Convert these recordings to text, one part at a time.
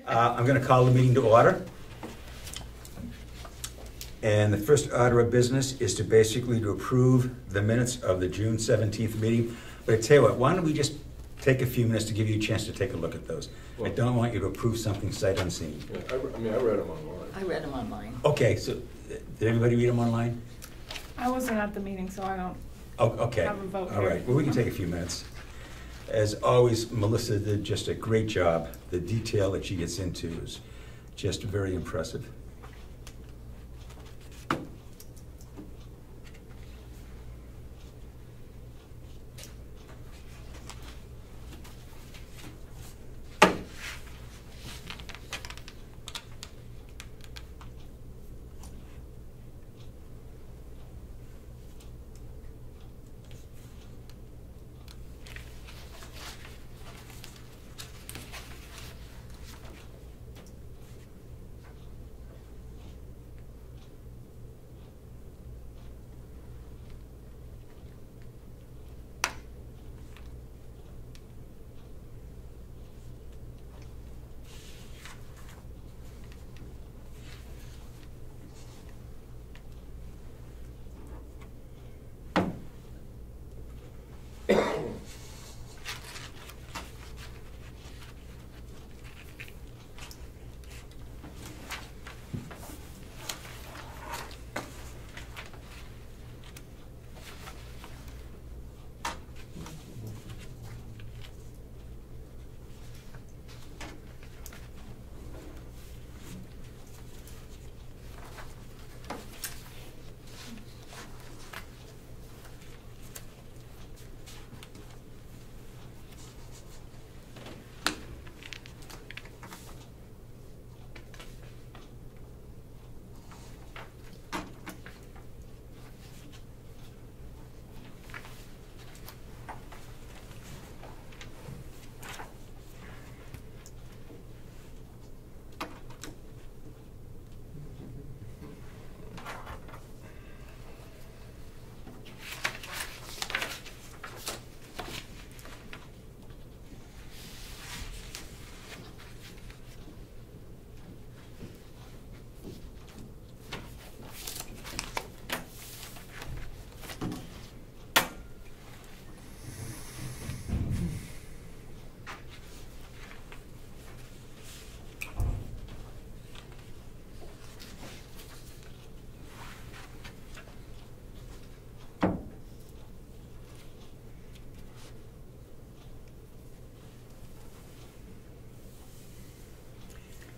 I'm going to call the meeting to order. And the first order of business is to basically to approve the minutes of the June 17th meeting. But I tell you what, why don't we just take a few minutes to give you a chance to take a look at those. Well, I don't want you to approve something sight unseen. Yeah, I read them online. I read them online. Okay, so did everybody read them online? I wasn't at the meeting, so I don't okay. have a vote. All right, well, we can take a few minutes. As always, Mellisa did just a great job. The detail that she gets into is just very impressive.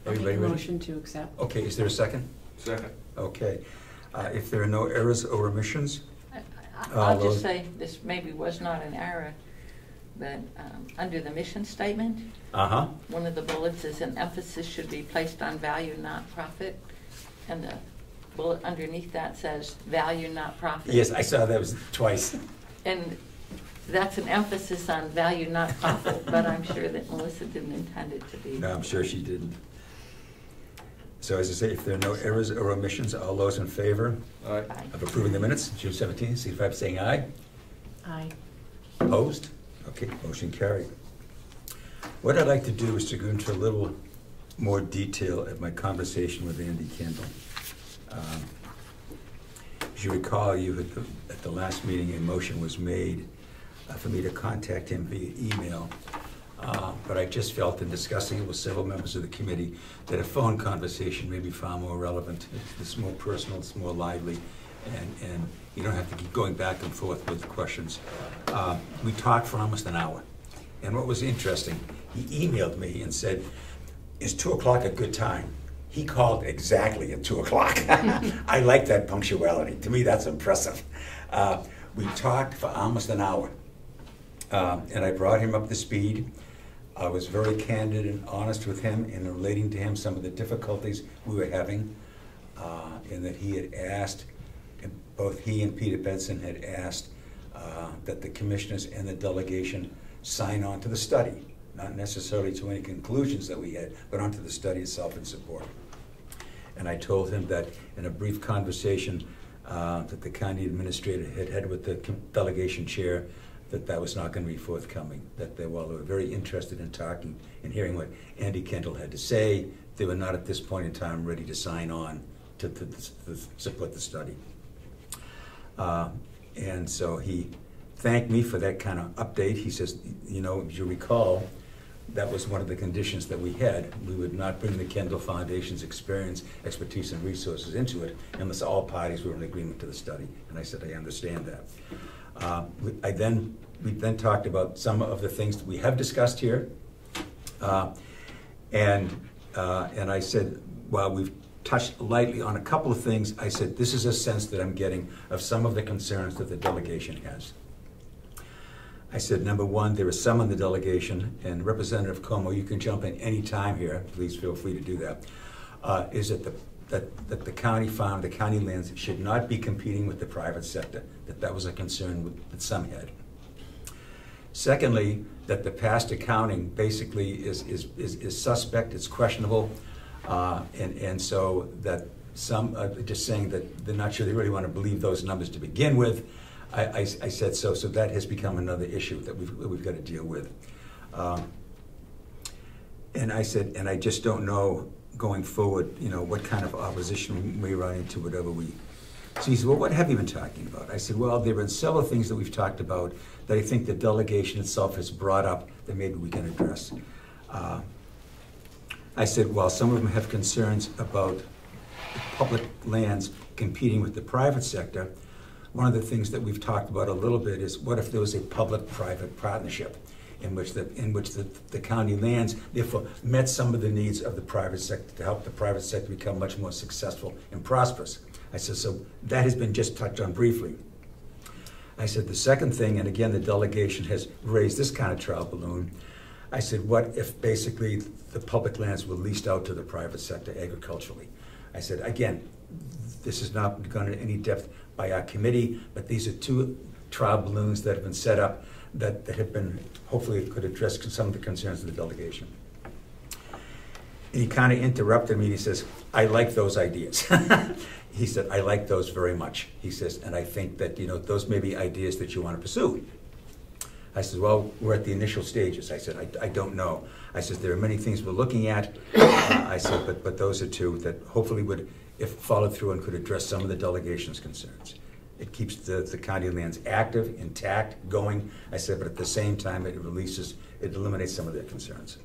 Everybody ready? Motion to accept. Okay, is there a second? Second. Okay. If there are no errors or omissions, I'll just say this maybe was not an error, but under the mission statement, one of the bullets is an emphasis should be placed on value, not profit, and the bullet underneath that says value, not profit. Yes, I saw that was twice. And that's an emphasis on value, not profit, but I'm sure that Mellisa didn't intend it to be. No, I'm sure she didn't. So as I say, if there are no errors or omissions, all those in favor Aye. of approving the minutes, June 17th, signify by saying aye. Aye. Opposed? Okay, motion carried. What I'd like to do is to go into a little more detail at my conversation with Andy Kendall. As you recall, at the last meeting, a motion was made for me to contact him via email. But I just felt in discussing it with several members of the committee that a phone conversation may be far more relevant. It's more personal, it's more lively, and you don't have to keep going back and forth with questions. We talked for almost an hour. And what was interesting, he emailed me and said, "Is 2 o'clock a good time?" He called exactly at 2 o'clock. I like that punctuality. To me, that's impressive. We talked for almost an hour. And I brought him up to speed. I was very candid and honest with him in relating to him some of the difficulties we were having, in that he had asked, both he and Peter Benson had asked that the commissioners and the delegation sign on to the study, not necessarily to any conclusions that we had, but onto the study itself in support. And I told him that in a brief conversation that the county administrator had had with the delegation chair, that was not going to be forthcoming, that they, while they were very interested in talking and hearing what Andy Kendall had to say, they were not at this point in time ready to sign on to support the study. And so he thanked me for that kind of update. He says, you know, as you recall, that was one of the conditions that we had. We would not bring the Kendall Foundation's experience, expertise, and resources into it unless all parties were in agreement to the study. And I said, I understand that. We then talked about some of the things that we have discussed here. And I said, well, we've touched lightly on a couple of things. I said, this is a sense that I'm getting of some of the concerns that the delegation has. I said, number one, there is some in the delegation, and Representative Comeau, you can jump in any time here, please feel free to do that, is that the county farm, the county lands should not be competing with the private sector, that was a concern that some had. Secondly, that the past accounting basically is suspect, it's questionable, and so that some are just saying that they're not sure they really want to believe those numbers to begin with. I said so that has become another issue that we've got to deal with. And I said, and I just don't know going forward, you know, what kind of opposition we run into, whatever we. So he said, well, what have you been talking about? I said, well, there have been several things that we've talked about that I think the delegation itself has brought up that maybe we can address. I said, well, some of them have concerns about public lands competing with the private sector. One of the things that we've talked about a little bit is what if there was a public-private partnership in which the county lands therefore met some of the needs of the private sector to help the private sector become much more successful and prosperous. I said, so that has been just touched on briefly. I said, the second thing, and again, the delegation has raised this kind of trial balloon. I said, what if basically the public lands were leased out to the private sector agriculturally? I said, again, this has not gone into any depth by our committee, but these are two trial balloons that have been set up that have been, hopefully could address some of the concerns of the delegation. And he kind of interrupted me and he says, I like those ideas. He said, I like those very much. He says, and I think that, you know, those may be ideas that you want to pursue. I said, well, we're at the initial stages. I said, I don't know. I said, there are many things we're looking at. I said, but those are two that hopefully would, if followed through, and could address some of the delegation's concerns. It keeps the county lands active, intact, going. I said, but at the same time, it eliminates some of their concerns.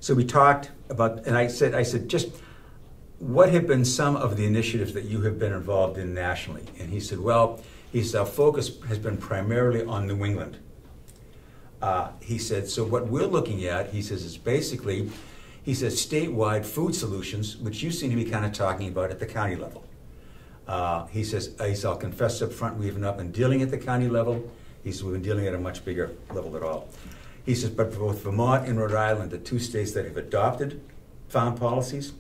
So we talked about, and I said, just what have been some of the initiatives that you have been involved in nationally? And he said, well, our focus has been primarily on New England. He said, so what we're looking at, he says, is basically, he says, statewide food solutions, which you seem to be kind of talking about at the county level. He says, I'll confess up front, we have not been dealing at the county level. He says, we've been dealing at a much bigger level at all. He says, but for both Vermont and Rhode Island, the two states that have adopted farm policies,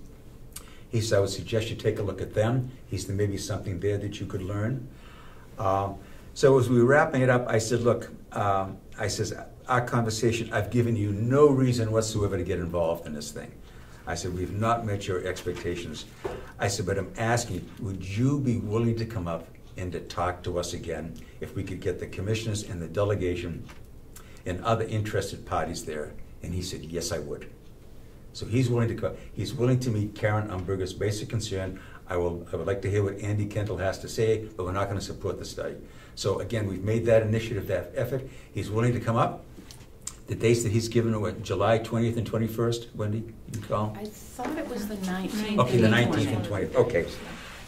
he said, I would suggest you take a look at them. He said, there may be something there that you could learn. So as we were wrapping it up, I said, look, I says, our conversation, I've given you no reason whatsoever to get involved in this thing. I said, we've not met your expectations. I said, but I'm asking, would you be willing to come up and to talk to us again if we could get the commissioners and the delegation and other interested parties there? And he said, yes, I would. So he's willing to come. He's willing to meet Karen Umberger's basic concern. I would like to hear what Andy Kendall has to say, but we're not going to support the study. So again, we've made that initiative, that effort. He's willing to come up. The dates that he's given are what, July 20th and 21st, Wendy, you recall? I thought it was the 19th. Okay, the 19th and 20th. Okay.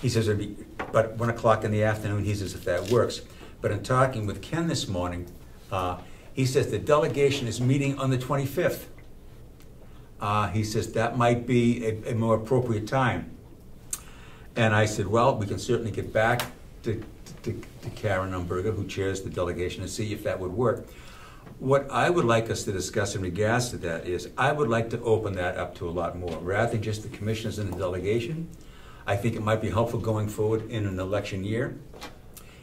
He says it'd be, but 1 o'clock in the afternoon, he says if that works. But in talking with Ken this morning, he says the delegation is meeting on the 25th. He says that might be a more appropriate time. And I said, well, we can certainly get back to Karen Umberger, who chairs the delegation, and see if that would work. What I would like us to discuss in regards to that is I would like to open that up to a lot more. Rather than just the commissioners and the delegation, I think it might be helpful going forward in an election year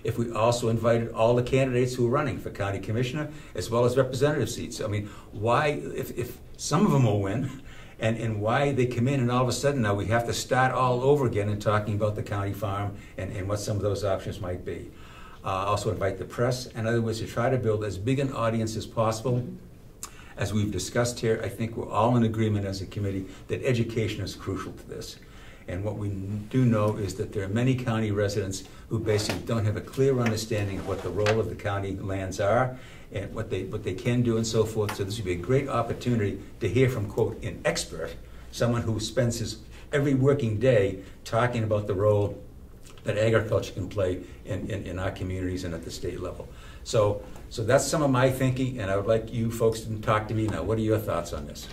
if we also invited all the candidates who are running for county commissioner as well as representative seats. I mean, why, if some of them will win, and why they come in and all of a sudden now we have to start all over again and talking about the county farm and what some of those options might be. Also invite the press. In other words, to try to build as big an audience as possible. As we've discussed here, I think we're all in agreement as a committee that education is crucial to this. And what we do know is that there are many county residents who basically don't have a clear understanding of what the role of the county lands are and what they can do and so forth. So this would be a great opportunity to hear from, quote, an expert, someone who spends his every working day talking about the role that agriculture can play in our communities and at the state level. So that's some of my thinking, and I would like you folks to talk to me now. What are your thoughts on this?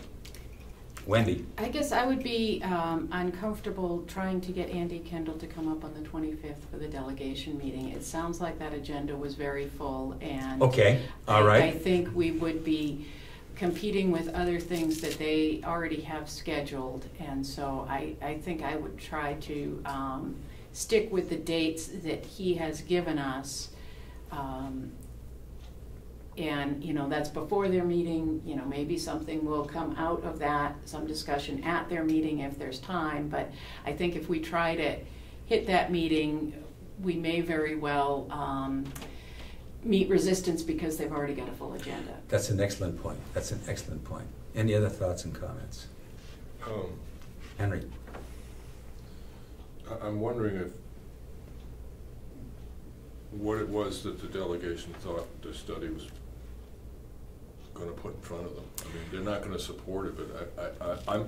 Wendy? I guess I would be uncomfortable trying to get Andy Kendall to come up on the 25th for the delegation meeting. It sounds like that agenda was very full, and okay, all right. I think we would be competing with other things that they already have scheduled, and so I think I would try to stick with the dates that he has given us. And, you know, that's before their meeting. You know, maybe something will come out of that, some discussion at their meeting if there's time. But I think if we try to hit that meeting, we may very well meet resistance because they've already got a full agenda. That's an excellent point. That's an excellent point. Any other thoughts and comments? Henry? I'm wondering if what it was that the delegation thought the study was going to put in front of them. I mean, they're not going to support it, but I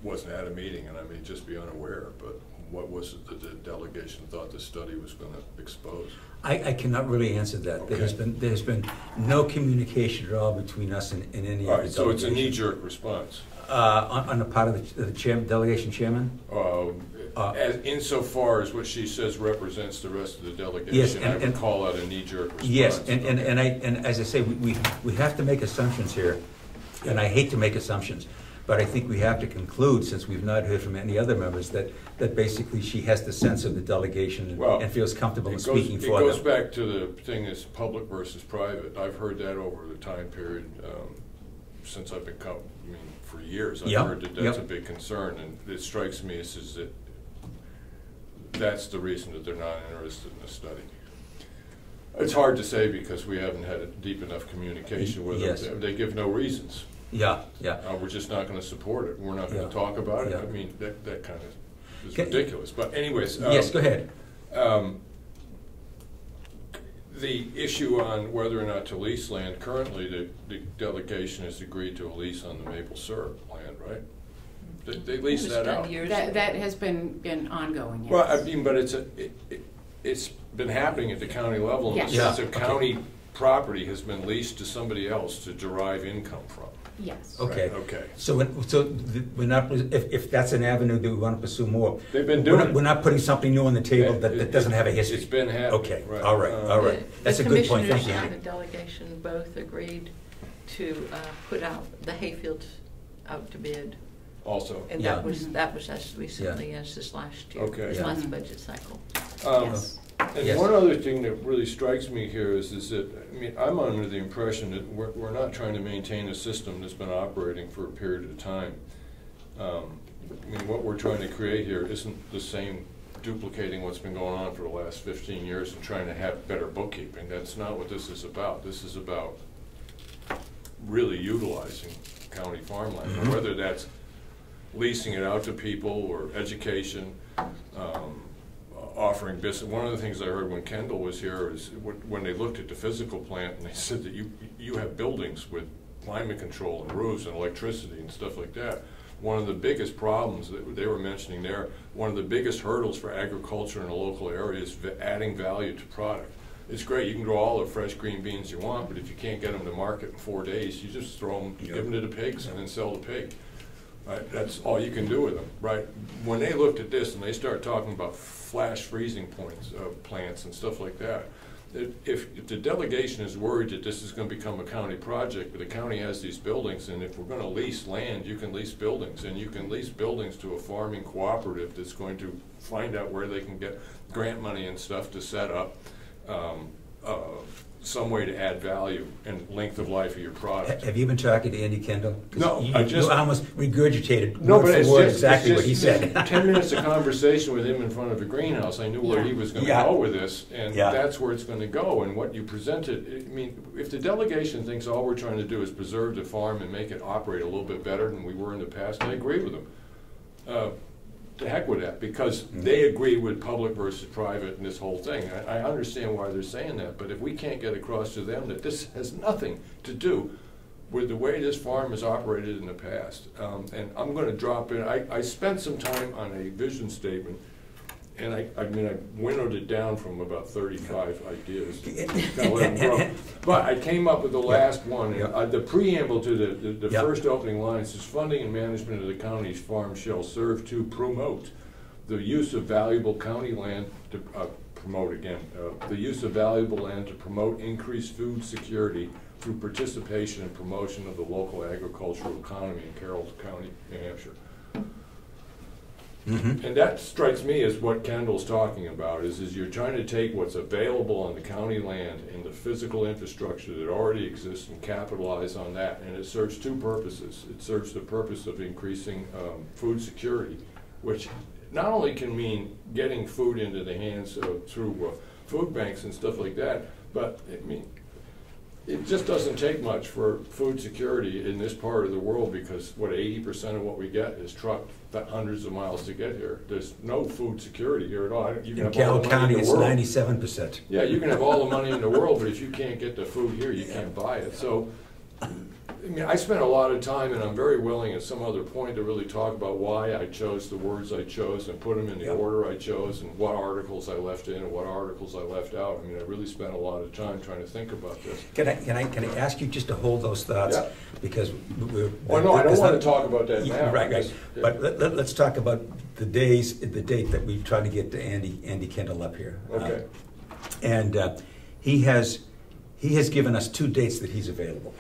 wasn't at a meeting, and I may just be unaware, but what was it that the delegation thought the study was going to expose? I cannot really answer that. Okay. There's been no communication at all between us and any of the delegation. So it's a knee-jerk response. On the part of the delegation chairman? Insofar as what she says represents the rest of the delegation, yes, I would call that a knee-jerk response. Yes, and as I say, we have to make assumptions here, and I hate to make assumptions, but I think we have to conclude, since we've not heard from any other members, that basically she has the sense of the delegation and feels comfortable in speaking for them. It goes back to the thing that's public versus private. I've heard that over the time period since I've been for years. I've heard that that's a big concern, and it strikes me as that that's the reason that they're not interested in the study. It's hard to say because we haven't had a deep enough communication with them. They give no reasons. We're just not going to support it. We're not going to talk about it. I mean, that kind of is ridiculous. But anyways. Yes, go ahead. The issue on whether or not to lease land, currently the delegation has agreed to a lease on the maple syrup land, right? They lease that out. That has been ongoing, yes. Well, I mean, but it's been happening at the county level. Yes. Since a county property has been leased to somebody else to derive income from. Yes. Okay. Right. Okay. So we're not. If that's an avenue that we want to pursue more, they've been doing. We're not putting something new on the table that doesn't have a history. It's been happening. Okay. Right. All right. That's a good point. Thank you. The commissioners and the delegation both agreed to put out the hayfields out to bid. Also. And that was as recently as this last year. Okay. This last budget cycle. Yes. And one other thing that really strikes me here is that, I mean, I'm under the impression that we're not trying to maintain a system that's been operating for a period of time. I mean, what we're trying to create here isn't the same duplicating what's been going on for the last 15 years and trying to have better bookkeeping. That's not what this is about. This is about really utilizing county farmland, whether that's leasing it out to people or education, offering business. One of the things I heard when Kendall was here is when they looked at the physical plant and they said that you have buildings with climate control and roofs and electricity and stuff like that. One of the biggest problems that they were mentioning there, one of the biggest hurdles for agriculture in a local area is adding value to product. It's great, you can grow all the fresh green beans you want, but if you can't get them to market in 4 days, you just throw them, give them to the pigs and then sell the pig. Right? That's all you can do with them, right? When they looked at this and they start talking about flash freezing points, plants and stuff like that, if the delegation is worried that this is going to become a county project, but the county has these buildings, and if we're going to lease land, you can lease buildings, and you can lease buildings to a farming cooperative that's going to find out where they can get grant money and stuff to set up some way to add value and length of life of your product. Have you been talking to Andy Kendall? No, you I almost regurgitated no, but it's word just, exactly it's what he said. 10 minutes of conversation with him in front of the greenhouse. I knew where he was going to go with this, and that's where it's going to go. And what you presented, I mean, if the delegation thinks all we're trying to do is preserve the farm and make it operate a little bit better than we were in the past, I agree with them. To heck with that, because they agree with public versus private and this whole thing. I understand why they're saying that, but if we can't get across to them that this has nothing to do with the way this farm has operated in the past, and I'm going to drop in, I spent some time on a vision statement, and I mean, I winnowed it down from about 35 ideas. Let them grow. But I came up with the last one. And, the preamble to the first opening line says, funding and management of the county's farm shall serve to promote the use of valuable county land to the use of valuable land to promote increased food security through participation and promotion of the local agricultural economy in Carroll County, New Hampshire. And that strikes me as what Kendall's talking about, is you're trying to take what's available on the county land and the physical infrastructure that already exists and capitalize on that. And it serves two purposes. It serves the purpose of increasing food security, which not only can mean getting food into the hands through food banks and stuff like that, but it just doesn't take much for food security in this part of the world, because 80% of what we get is trucked hundreds of miles to get here. There's no food security here at all. You can in Carroll County, it's 97%. Yeah, you can have all the money in the world, but if you can't get the food here, you can't buy it. So, I mean, I spent a lot of time, and I'm very willing at some other point to really talk about why I chose the words I chose and put them in the order I chose, and what articles I left in and what articles I left out. I mean, I really spent a lot of time trying to think about this. Can I ask you just to hold those thoughts? Yeah. Because no, I don't want to talk about that now. Right. But let's talk about the date that we've tried to get to Andy Kendall up here. Okay. And he has given us 2 dates that he's available.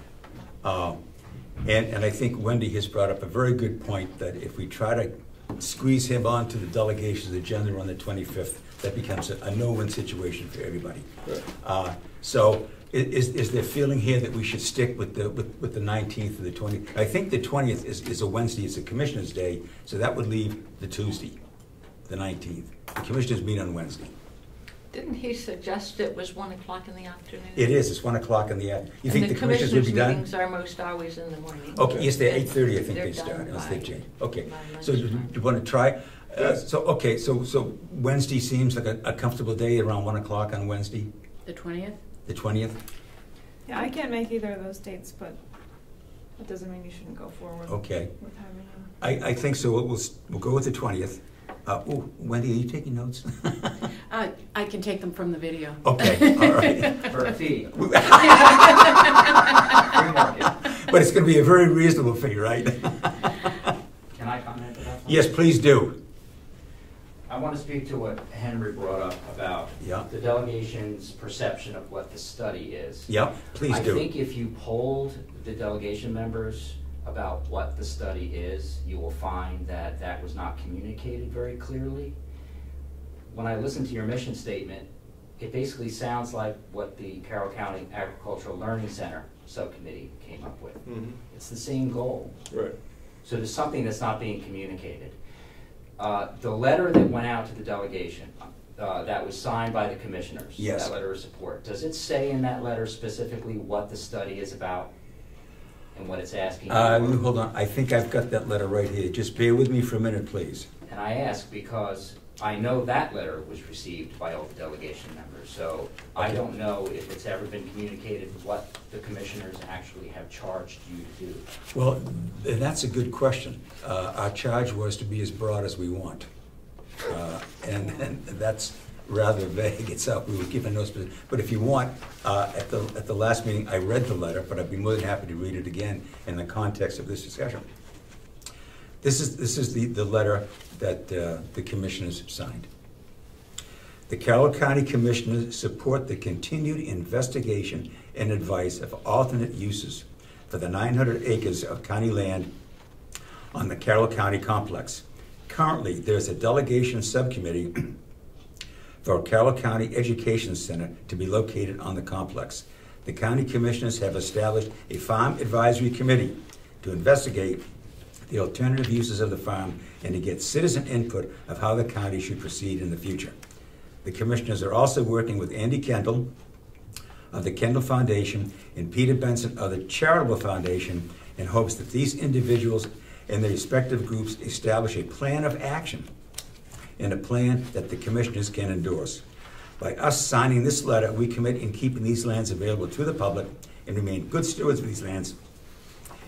And I think Wendy has brought up a very good point that if we try to squeeze him onto the delegation's agenda on the 25th, that becomes a no-win situation for everybody. Right. So is there feeling here that we should stick with the 19th or the 20th? I think the 20th is a Wednesday, it's a Commissioner's Day, so that would leave the Tuesday, the 19th. The Commissioners meet on Wednesday. Didn't he suggest it was 1 o'clock in the afternoon? It is. It's 1 o'clock in the afternoon. You think the commissioners would be done? Meetings are most always in the morning. Okay. Yes, they're 8:30. I think they start. Unless they change. Okay. So you want to try? So Wednesday seems like a comfortable day around 1 o'clock on Wednesday. The 20th. The 20th. Yeah, I can't make either of those dates, but that doesn't mean you shouldn't go forward. Okay. With having them. I think so. We'll go with the 20th. Wendy, are you taking notes? I can take them from the video. Okay, all right. For a fee. But it's going to be a very reasonable fee, right? Can I comment about that? Yes, please do. I want to speak to what Henry brought up about the delegation's perception of what the study is. Yeah, please do. I think if you polled the delegation members about what the study is, you will find that that was not communicated very clearly. When I listen to your mission statement, it basically sounds like what the Carroll County Agricultural Learning Center subcommittee came up with. Mm-hmm. It's the same goal. Right. So there's something that's not being communicated. The letter that went out to the delegation, that was signed by the commissioners, yes. That letter of support, does it say in that letter specifically what the study is about? And what it's asking for? Hold on. I think I've got that letter right here. Just bear with me for a minute, please. And I ask because I know that letter was received by all the delegation members, so okay. I don't know if it's ever been communicated what the commissioners actually have charged you to do. Well, that's a good question. Our charge was to be as broad as we want. And that's rather vague itself. We were given no specific, but if you want, at the last meeting, I read the letter, but I'd be more than happy to read it again in the context of this discussion. This is the letter that the commissioners signed. The Carroll County Commissioners support the continued investigation and advice of alternate uses for the 900 acres of county land on the Carroll County complex. Currently, there's a delegation subcommittee for a Carroll County Education Center to be located on the complex. The county commissioners have established a farm advisory committee to investigate the alternative uses of the farm and to get citizen input of how the county should proceed in the future. The commissioners are also working with Andy Kendall of the Kendall Foundation and Peter Benson of the Charitable Foundation in hopes that these individuals and their respective groups establish a plan of action and a plan that the commissioners can endorse. By us signing this letter, we commit in keeping these lands available to the public and remain good stewards of these lands,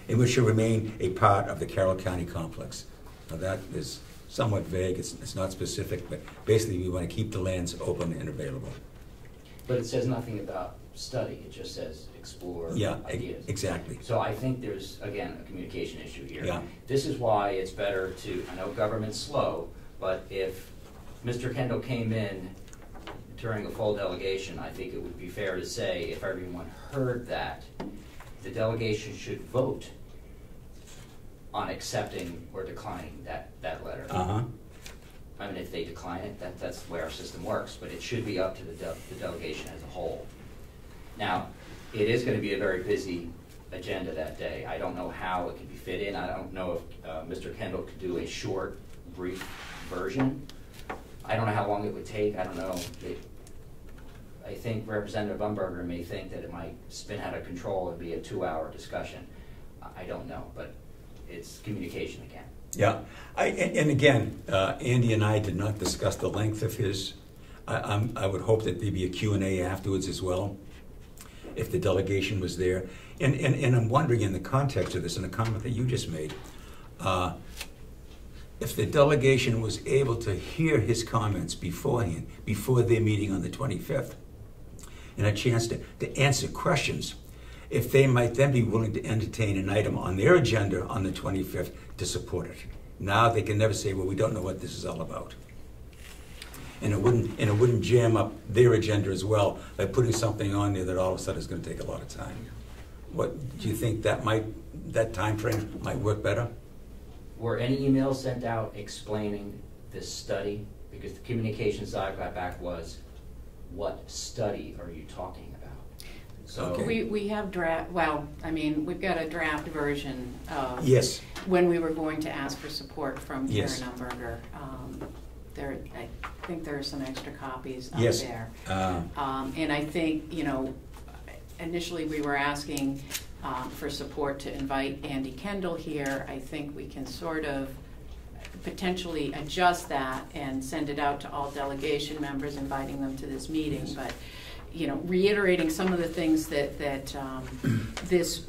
and which shall remain a part of the Carroll County complex. Now that is somewhat vague, it's not specific, but basically we want to keep the lands open and available. But it says nothing about study, it just says explore ideas. Exactly. So I think there's, again, a communication issue here. Yeah. This is why it's better to, I know government's slow, but if Mr. Kendall came in during a full delegation, I think it would be fair to say if everyone heard that, the delegation should vote on accepting or declining that letter. I mean, if they decline it, that's the way our system works, but it should be up to the delegation as a whole. Now, it is going to be a very busy agenda that day. I don't know how it can be fit in. I don't know if Mr. Kendall could do a short, brief version. I don't know how long it would take. I don't know. I think Representative Umberger may think that it might spin out of control and be a 2-hour discussion. I don't know, but it's communication again. Yeah, and again, Andy and I did not discuss the length of his. I would hope that there'd be a Q&A afterwards as well, if the delegation was there. And I'm wondering, in the context of this, and a comment that you just made, if the delegation was able to hear his comments beforehand, before their meeting on the 25th, and a chance to answer questions, if they might then be willing to entertain an item on their agenda on the 25th to support it. Now they can never say, well, we don't know what this is all about. And it wouldn't jam up their agenda as well by putting something on there that all of a sudden is going to take a lot of time. What do you think that time frame might work better? Were any emails sent out explaining this study? Because the communications I got back was, what study are you talking about? So okay. We have draft, well, I mean, we've got a draft version of yes. when we were going to ask for support from yes. Karen Umberger. I think there are some extra copies out yes. there. And I think, initially we were asking for support to invite Andy Kendall here. I think we can sort of potentially adjust that and send it out to all delegation members, inviting them to this meeting. Yes. But reiterating some of the things that this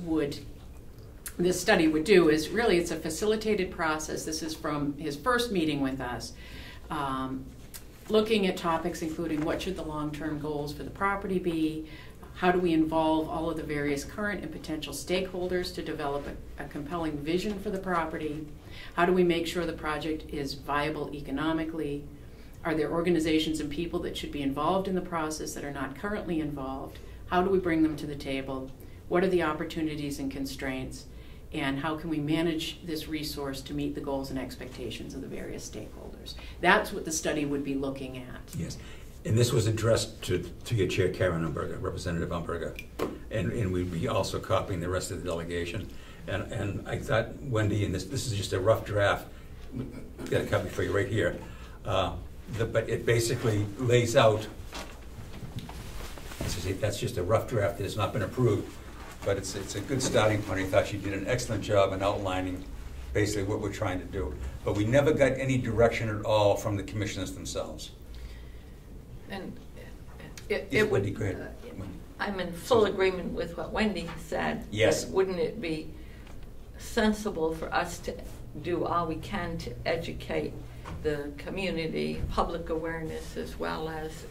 study would do is really, it's a facilitated process. This is from his first meeting with us, looking at topics including what should the long-term goals for the property be, how do we involve all of the various current and potential stakeholders to develop a compelling vision for the property, how do we make sure the project is viable economically, are there organizations and people that should be involved in the process that are not currently involved? How do we bring them to the table? What are the opportunities and constraints? And how can we manage this resource to meet the goals and expectations of the various stakeholders? That's what the study would be looking at. Yes. And this was addressed to your chair, Karen Umberger, Representative Umberger. And we'd be also copying the rest of the delegation. And I thought, Wendy, and this is just a rough draft. I've got a copy for you right here. But it basically lays out, that's just a rough draft that has not been approved, but it's a good starting point. I thought she did an excellent job in outlining basically what we're trying to do. But we never got any direction at all from the commissioners themselves. And it would be great. I'm in full agreement with what Wendy said. Yes. Wouldn't it be sensible for us to do all we can to educate the community, public awareness, as well as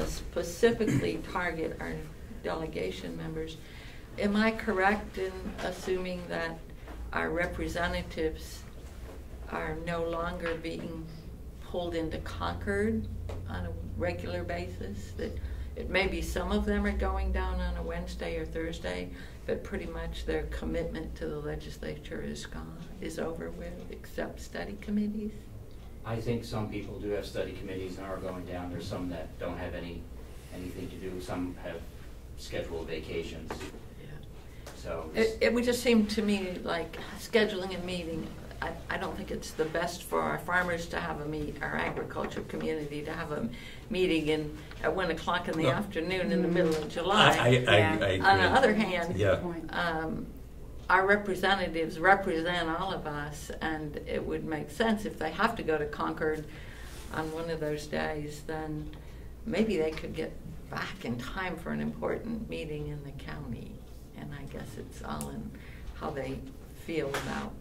specifically target our delegation members? Am I correct in assuming that our representatives are no longer being pulled into Concord on a regular basis? That it may be some of them are going down on a Wednesday or Thursday, but pretty much their commitment to the legislature is gone, is over with, except study committees? I think some people do have study committees and are going down. There's some that don't have anything to do. Some have scheduled vacations. So it would just seem to me like scheduling a meeting. I don't think it's the best for our farmers to have our agriculture community to have a meeting at 1 o'clock in the afternoon in the middle of July. I agree. On the other hand, yeah. Our representatives represent all of us, and it would make sense if they have to go to Concord on one of those days, then maybe they could get back in time for an important meeting in the county. And I guess it's all in how they feel about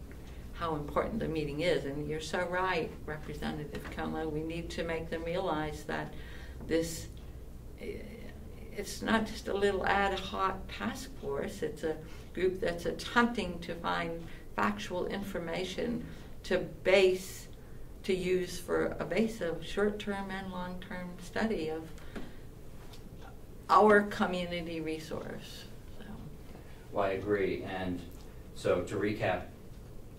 how important the meeting is. And you're so right, Representative Comeau, we need to make them realize that it's not just a little ad hoc task force, it's a group that's attempting to find factual information to use for a base of short-term and long-term study of our community resource. Well, I agree, and so to recap,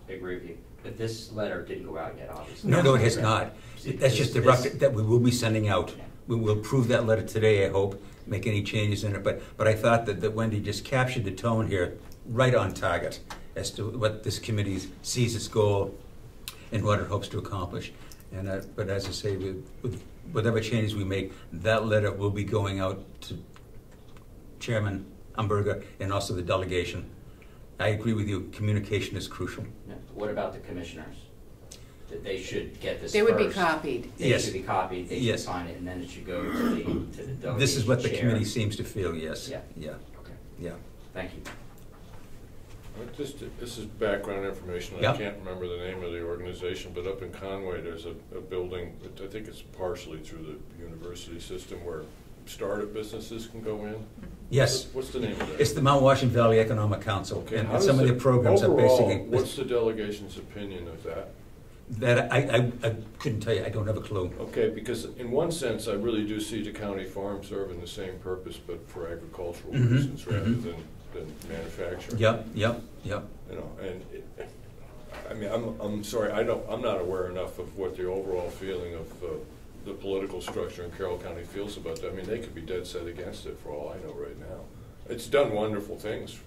I agree with you, but this letter didn't go out yet, obviously. No, it has not. That's just the record that we will be sending out. Yeah. We will approve that letter today, I hope, make any changes in it, but I thought that Wendy just captured the tone here right on target as to what this committee sees its goal and what it hopes to accomplish. And but as I say, with whatever changes we make, that letter will be going out to Chairman Umberger and also the delegation. I agree with you. Communication is crucial. Yeah. What about the commissioners? That they should get this They first. would be copied. They Yes. should be copied. They should sign it, and then it should go to the delegation. This is what the chair. committee seems to feel. Yes. Yeah. Yeah. Okay. Yeah. Thank you. This is background information. Yep. I can't remember the name of the organization, but up in Conway, there's a building, I think it's partially through the university system, where startup businesses can go in. Yes. What's the name of that? It's the Mount Washington Valley Economic Council, Okay, and how some of does their programs are overall, basically what's the delegation's opinion of that? that I couldn't tell you. I don't have a clue. Okay, because in one sense, I really do see the county farm serving the same purpose, but for agricultural reasons rather than manufacturing. Yep. You know, and I mean, I'm sorry, I'm not aware enough of what the overall feeling of the political structure in Carroll County feels about that. I mean, they could be dead set against it for all I know right now. It's done wonderful things.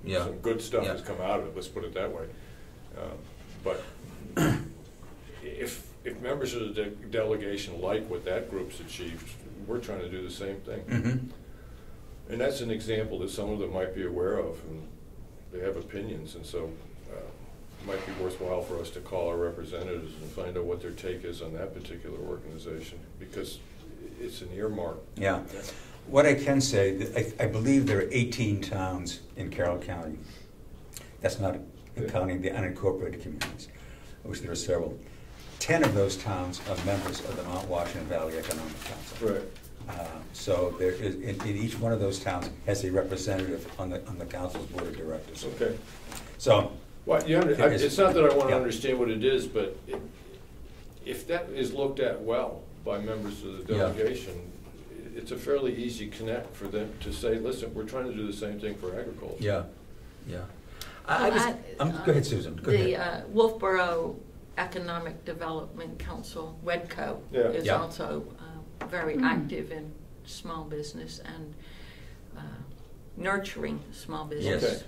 Some good stuff has come out of it. Let's put it that way. But if members of the delegation like what that group's achieved, we're trying to do the same thing. And that's an example that some of them might be aware of, and they have opinions, and so it might be worthwhile for us to call our representatives and find out what their take is on that particular organization, because it's an earmark. Yeah. What I can say, I believe there are 18 towns in Carroll County. That's not counting the unincorporated communities, which there are several. 10 of those towns are members of the Mount Washington Valley Economic Council. Right. So there is, in each one of those towns has a representative on the council's board of directors. Okay. So, well, it's not that I want to Yeah. understand what it is, but if that is looked at well by members of the delegation, it's a fairly easy connect for them to say, listen, we're trying to do the same thing for agriculture. yeah. Go ahead, Susan. Go ahead. The Wolfboro Economic Development Council, WEDCO, is also very active in small business and nurturing small business. Yes.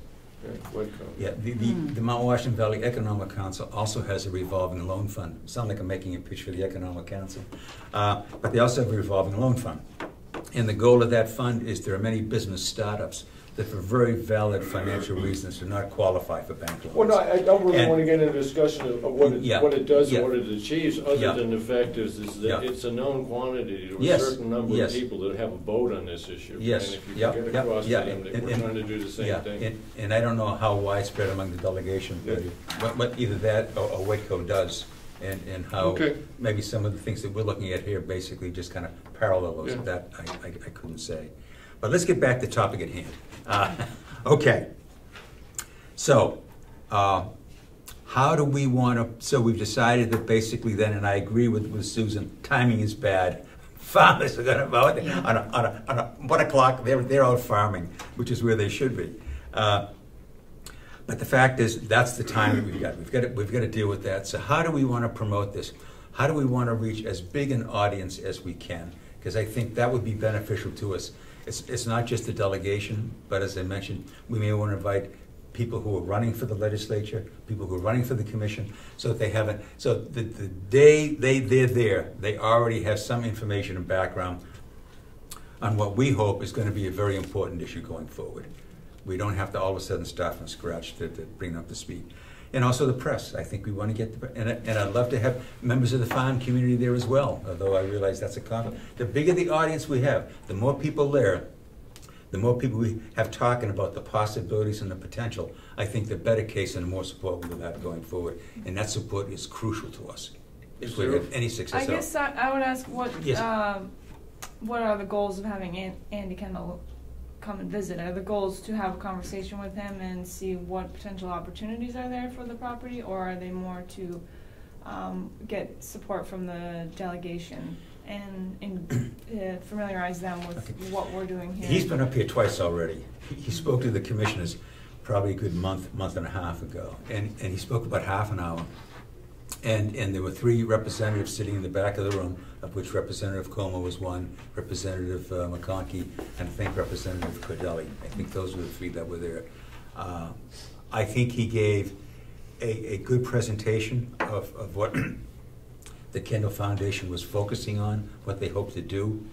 Okay. Yeah, the Mount Washington Valley Economic Council also has a revolving loan fund. Sound like I'm making a pitch for the Economic Council. But they also have a revolving loan fund. And the goal of that fund is there are many business startups that for very valid financial reasons do not qualify for bank loans. Well, no, I don't really want to get into a discussion of what it does and what it achieves, other than the fact is that it's a known quantity to a certain number of people that have a vote on this issue. Yes. And if you can get across to them that we're trying to do the same thing. And I don't know how widespread among the delegation, what either that or WEDCO does, and how maybe some of the things that we're looking at here basically just kind of parallel those. That I couldn't say. But let's get back to the topic at hand. Okay. So, how do we want to? So we've decided that basically then, and I agree with Susan, timing is bad. Farmers are going to vote on a 1 o'clock. They're out farming, which is where they should be. But the fact is, that's the time that we've got. We've got to deal with that. So how do we want to promote this? how do we want to reach as big an audience as we can? Because I think that would be beneficial to us. It's not just the delegation, but as I mentioned, we may want to invite people who are running for the legislature, people who are running for the commission, so that they have it. So the day they're there, they already have some information and background on what we hope is going to be a very important issue going forward. We don't have to all of a sudden start from scratch to bring up to speed. And also the press. I think we want to get and I'd love to have members of the farm community there as well, although I realize that's a conflict. The bigger the audience we have, the more people there, the more people we have talking about the possibilities and the potential, I think the better case and the more support we will have going forward. And that support is crucial to us if we have any success. I guess I would ask what are the goals of having Andy Kendall come and visit? Are the goals to have a conversation with him and see what potential opportunities are there for the property, or are they more to get support from the delegation and familiarize them with what we're doing here? He's been up here twice already. He spoke to the commissioners probably a good month and a half ago, and he spoke about half an hour. And there were 3 representatives sitting in the back of the room, of which Representative Comeau was one, Representative McConkey, and I think Representative Cordelli. I think those were the 3 that were there. I think he gave a good presentation of what the Kendall Foundation was focusing on, what they hope to do.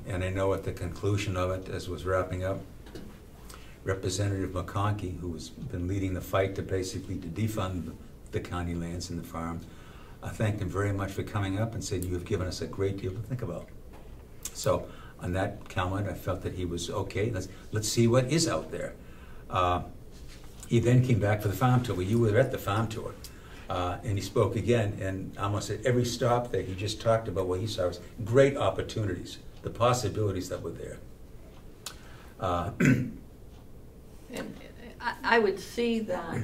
And I know at the conclusion of it, as was wrapping up, Representative McConkey, who has been leading the fight to defund the county lands and the farms, I thanked him very much for coming up and said, you have given us a great deal to think about. So on that comment, I felt that he was okay. Let's see what is out there. He then came back for the farm tour. Well, you were at the farm tour. And he spoke again, and almost at every stop there, he just talked about what he saw as great opportunities, the possibilities that were there. And I would see that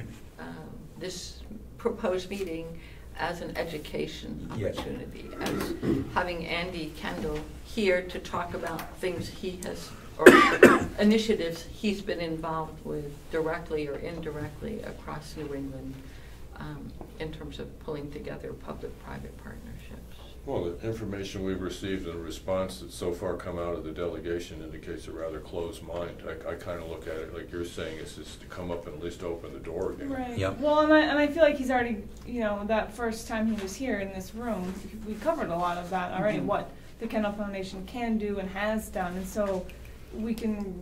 this proposed meeting as an education opportunity, as having Andy Kendall here to talk about things he has, or initiatives he's been involved with directly or indirectly across New England in terms of pulling together public-private partnerships. Well, the information we've received and the response that's so far come out of the delegation indicates a rather closed mind. I kind of look at it like you're saying, is just to come up and at least open the door again. Right. Yep. Well, and I feel like he's already, that first time he was here in this room, we covered a lot of that already, what the Kendall Foundation can do and has done. And so we can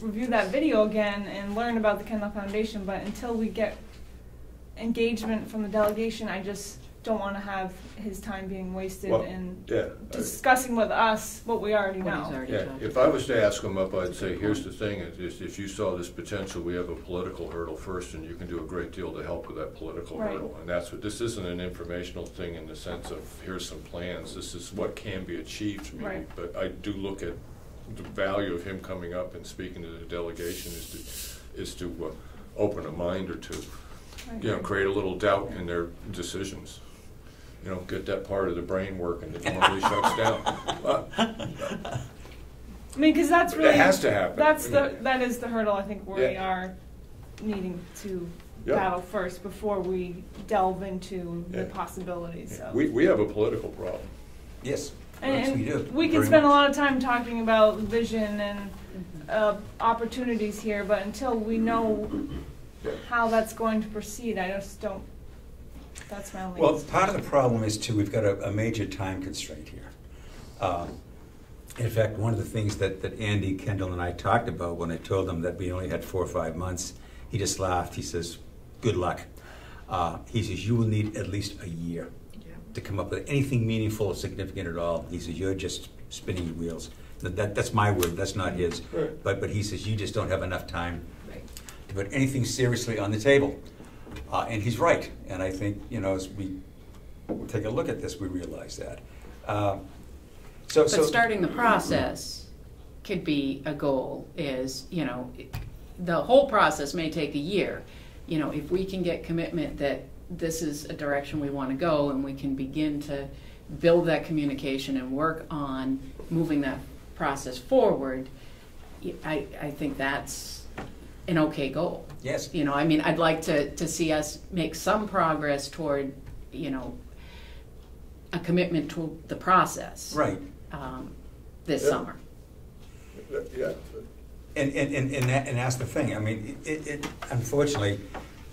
review that video again and learn about the Kendall Foundation, but until we get engagement from the delegation, I just don't want to have his time being wasted discussing with us what we already know. If I was to ask him up, I'd say, here's the thing, is if you saw this potential, we have a political hurdle first, and you can do a great deal to help with that political hurdle. And that's what, this isn't an informational thing in the sense of, here's some plans, this is what can be achieved, maybe. Right. But I do look at the value of him coming up and speaking to the delegation is to open a mind or two. Right. Create a little doubt in their decisions. Get that part of the brain working that normally shuts down. I mean, because that's really, it has to happen. That is the hurdle I think we are needing to battle first before we delve into the possibilities. So. We have a political problem. Yes, and we do. We can spend a lot of time talking about vision and opportunities here, but until we know how that's going to proceed, I just don't. That's my only. Well, part of the problem is too, we've got a major time constraint here. In fact, one of the things that Andy Kendall and I talked about when I told him that we only had 4 or 5 months, he just laughed. He says, "Good luck." He says, "You will need at least a year to come up with anything meaningful or significant at all." He says, "You're just spinning your wheels." That's my word. That's not his. Right. But he says, "You just don't have enough time to put anything seriously on the table." And he's right. And I think, as we take a look at this, we realize that. But starting the process could be a goal. Is the whole process may take a year. If we can get commitment that this is a direction we want to go, and we can begin to build that communication and work on moving that process forward, I think that's an okay goal. Yes. I'd like to see us make some progress toward, a commitment to the process. Right. This summer. Yeah. And that's the thing. I mean, it unfortunately,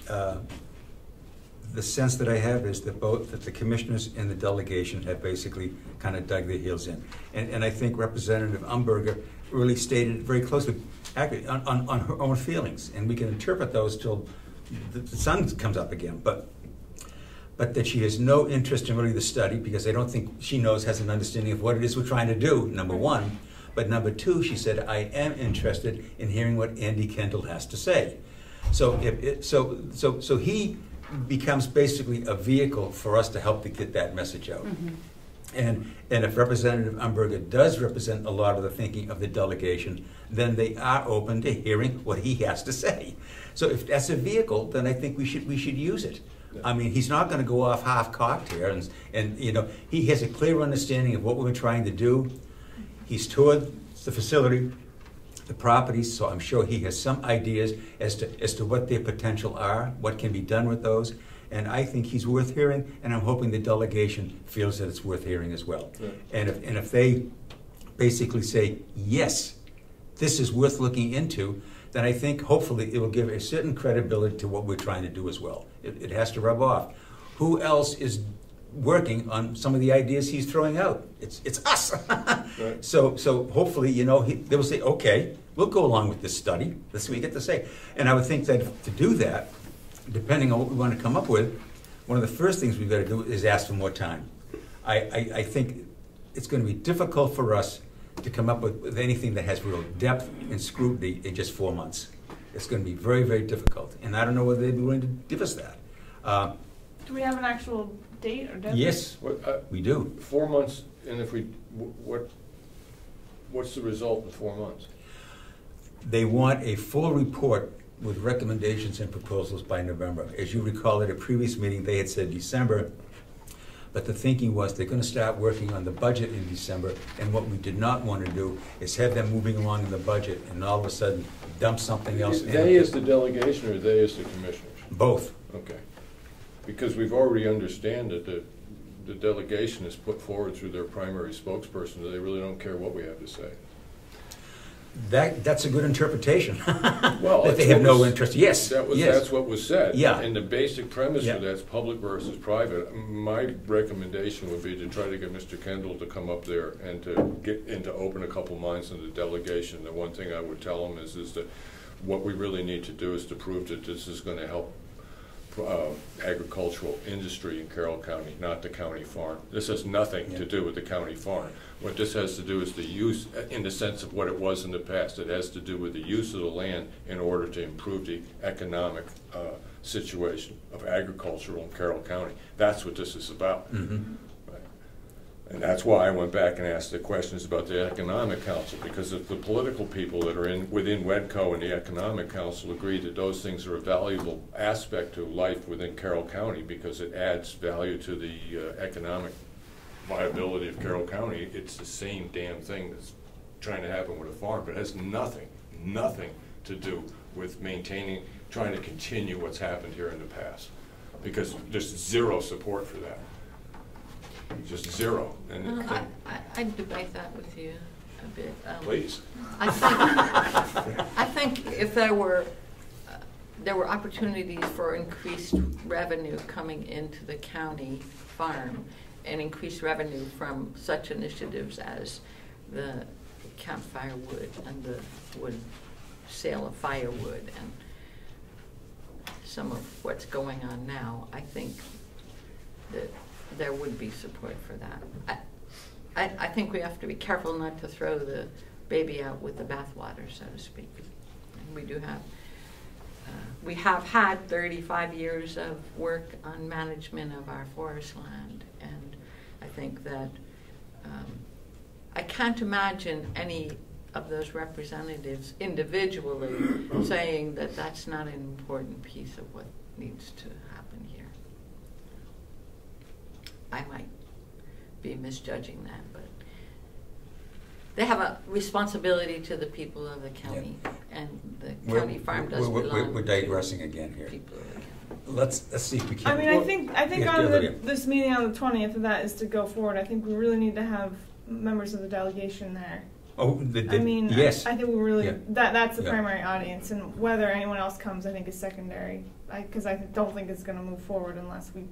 the sense that I have is that both the commissioners and the delegation have basically kind of dug their heels in. And I think Representative Umberger really stated very closely, actually, on her own feelings. And we can interpret those till the sun comes up again. But that she has no interest in really the study, because I don't think she has an understanding of what it is we're trying to do, number one. But number two, she said, I am interested in hearing what Andy Kendall has to say. So so he becomes basically a vehicle for us to help to get that message out. Mm-hmm. And if Representative Umberger does represent a lot of the thinking of the delegation, then they are open to hearing what he has to say. So if that's a vehicle, then I think we should use it. I mean, he's not going to go off half-cocked here, and you know, he has a clear understanding of what we're trying to do. He's toured the facility, the properties, so I'm sure he has some ideas as to what their potential are, what can be done with those, and I think he's worth hearing, and I'm hoping the delegation feels that it's worth hearing as well. Yeah. And if they basically say, yes, this is worth looking into, then I think hopefully it will give a certain credibility to what we're trying to do as well. It has to rub off. Who else is working on some of the ideas he's throwing out? It's us. Right. So hopefully, you know, they will say, okay, we'll go along with this study. That's what we get to say. And I would think that to do that, depending on what we want to come up with, one of the first things we've got to do is ask for more time. I think it's going to be difficult for us to come up with anything that has real depth and scrutiny in just 4 months. It's going to be very, very difficult. And I don't know whether they'd be willing to give us that. Do we have an actual date or deadline? Yes, we do. 4 months, and if we, what's the result in 4 months? They want a full report with recommendations and proposals by November. As you recall, at a previous meeting, they had said December, but the thinking was they're going to start working on the budget in December, and what we did not want to do is have them moving along in the budget and all of a sudden dump something else in. They as the delegation or they as the commissioners? Both. Okay. Because we've already understand that the delegation has put forward through their primary spokesperson that they really don't care what we have to say. That's a good interpretation. Well, that they have no interest. Yes, that's what was said. Yeah. And the basic premise for that's public versus private. My recommendation would be to try to get Mr. Kendall to come up there and to open a couple minds in the delegation. The one thing I would tell him is that what we really need to do is to prove that this is going to help agricultural industry in Carroll County, not the county farm. This has nothing to do with the county farm. What this has to do is the use, in the sense of what it was in the past, it has to do with the use of the land in order to improve the economic situation of agriculture in Carroll County. That's what this is about. Mm-hmm. And that's why I went back and asked the questions about the Economic Council, because if the political people that are within WEDCO and the Economic Council agree that those things are a valuable aspect to life within Carroll County because it adds value to the economic viability of Carroll County, it's the same damn thing that's trying to happen with a farm, but it has nothing to do with trying to continue what's happened here in the past, because there's zero support for that. Just zero. And I'd debate that with you a bit. Please. I think if there were opportunities for increased revenue coming into the county farm and increased revenue from such initiatives as the campfire wood and the sale of firewood and some of what's going on now, I think that there would be support for that. I think we have to be careful not to throw the baby out with the bathwater, so to speak. And we have had 35 years of work on management of our forest land, and I think that I can't imagine any of those representatives individually saying that that's not an important piece of what needs to happen here. I might be misjudging that, but they have a responsibility to the people of the county, and the county farm does belong. We're digressing again here. People of the county. let's see if we can. I mean, I think yeah, on Olivia. this meeting on the 20th, of that is to go forward. I think we really need to have members of the delegation there. Oh, I mean, yes. I think we really Yeah. that's the Yeah. primary audience, and whether anyone else comes, I think, is secondary. Because I don't think it's going to move forward unless we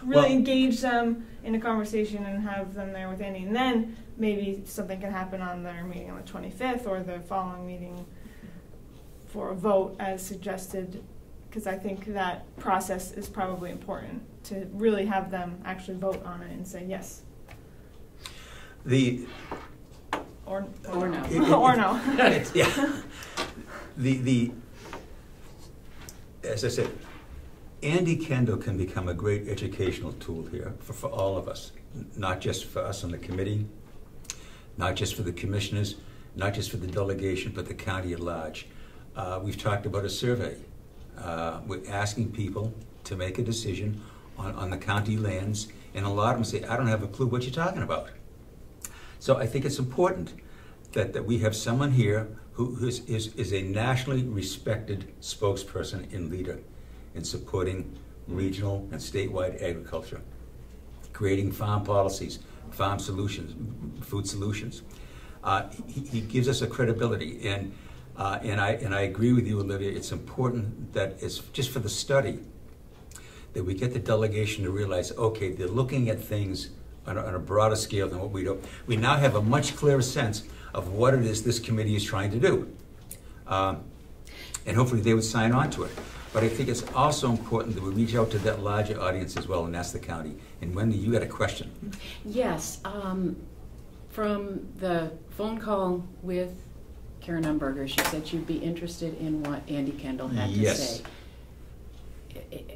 really Well- engage them in a conversation and have them there with Andy, and then maybe something can happen on their meeting on the 25th or the following meeting for a vote as suggested. Because I think that process is probably important to really have them actually vote on it and say yes The or Or no. or no. It's- yeah. The as I said, Andy Kendall can become a great educational tool here for all of us, not just for us on the committee, not just for the commissioners, not just for the delegation, but the county at large. We've talked about a survey. We're asking people to make a decision on the county lands, and a lot of them say, I don't have a clue what you're talking about. So I think it's important that we have someone here who is a nationally respected spokesperson and leader in supporting regional and statewide agriculture, creating farm policies, farm solutions, food solutions. He gives us a credibility, and I agree with you, Olivia. It's important that it's just for the study that we get the delegation to realize, okay, they're looking at things on a broader scale than what we do. We now have a much clearer sense of what it is this committee is trying to do, and hopefully they would sign on to it. But I think it's also important that we reach out to that larger audience as well, and that's the county. And Wendy, you had a question. Yes, from the phone call with Karen Umberger, she said she'd be interested in what Andy Kendall had to say.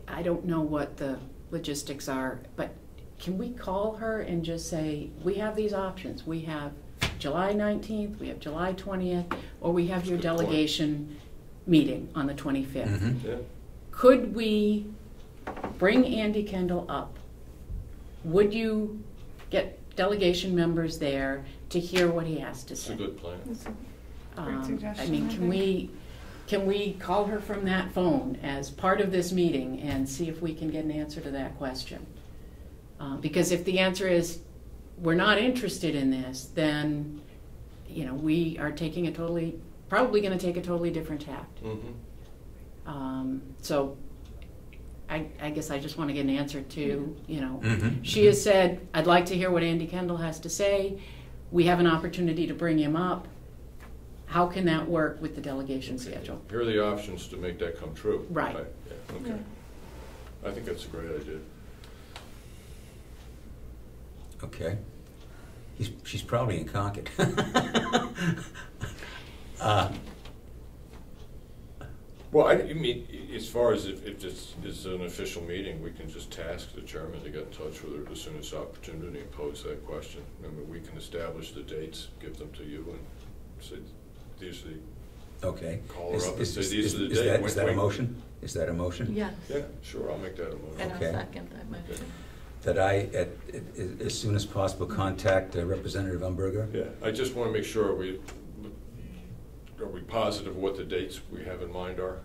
I don't know what the logistics are, but can we call her and just say, we have these options. We have July 19th, we have July 20th, or we have your delegation meeting on the 25th. Mm-hmm. Yeah. Could we bring Andy Kendall up? Would you get delegation members there to hear what he has to It's say? a good plan. That's a great suggestion, I mean, can we call her from that phone as part of this meeting and see if we can get an answer to that question? Because if the answer is we're not interested in this, then we are taking probably going to take a totally different tact. Mm-hmm. So I guess I just want to get an answer to, Mm-hmm. she has said, I'd like to hear what Andy Kendall has to say. We have an opportunity to bring him up. How can that work with the delegation schedule? Here are the options to make that come true. Right. Yeah, okay. Yeah. I think that's a great idea. Okay. She's probably in Concord. Well, I mean, as far as if this is an official meeting, we can just task the chairman to get in touch with her as soon as opportunity and pose that question. I mean, we can establish the dates, give them to you, and say, these are the, Okay. call her up and say, these are the dates. Is that a motion? Is that a motion? Yes. Yeah, sure, I'll make that a motion. And I'll Okay. second that motion. That I, as soon as possible, contact Representative Umberger? Yeah, I just want to make sure, are we positive what the dates we have in mind are?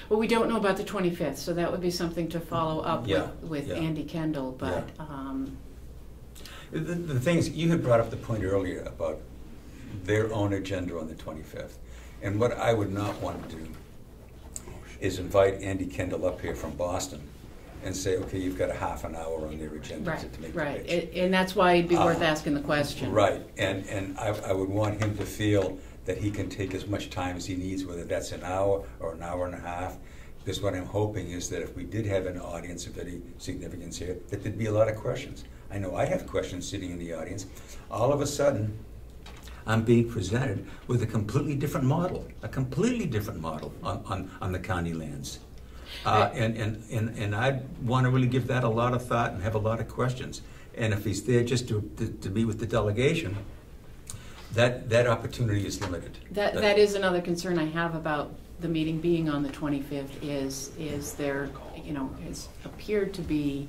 Well, we don't know about the 25th, so that would be something to follow up with Yeah. Andy Kendall, but The thing is, you had brought up the point earlier about their own agenda on the 25th. And what I would not want to do is invite Andy Kendall up here from Boston and say, okay, you've got a half an hour on their agenda to make the pitch. And that's why it'd be worth asking the question. Right, and I would want him to feel that he can take as much time as he needs, whether that's an hour or an hour and a half. Because what I'm hoping is that if we did have an audience of any significance here, that there'd be a lot of questions. I know I have questions sitting in the audience. All of a sudden, I'm being presented with a completely different model on the county lands. And I want to really give that a lot of thought and have a lot of questions. And if he's there just to meet with the delegation, that opportunity is limited. That is another concern I have about the meeting being on the 25th is there, has appeared to be,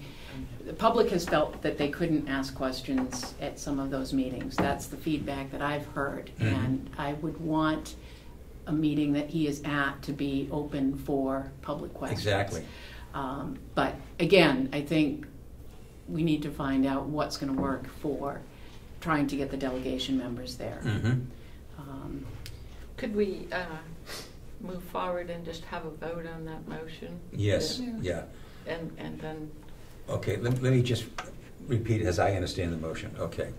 the public has felt that they couldn't ask questions at some of those meetings. That's the feedback that I've heard. Mm-hmm. And I would want a meeting that he is at to be open for public questions. Exactly. But again, I think we need to find out what's going to work for trying to get the delegation members there. Could we move forward and just have a vote on that motion? Yes, yeah. And then... Okay, let me just repeat as I understand the motion. Okay.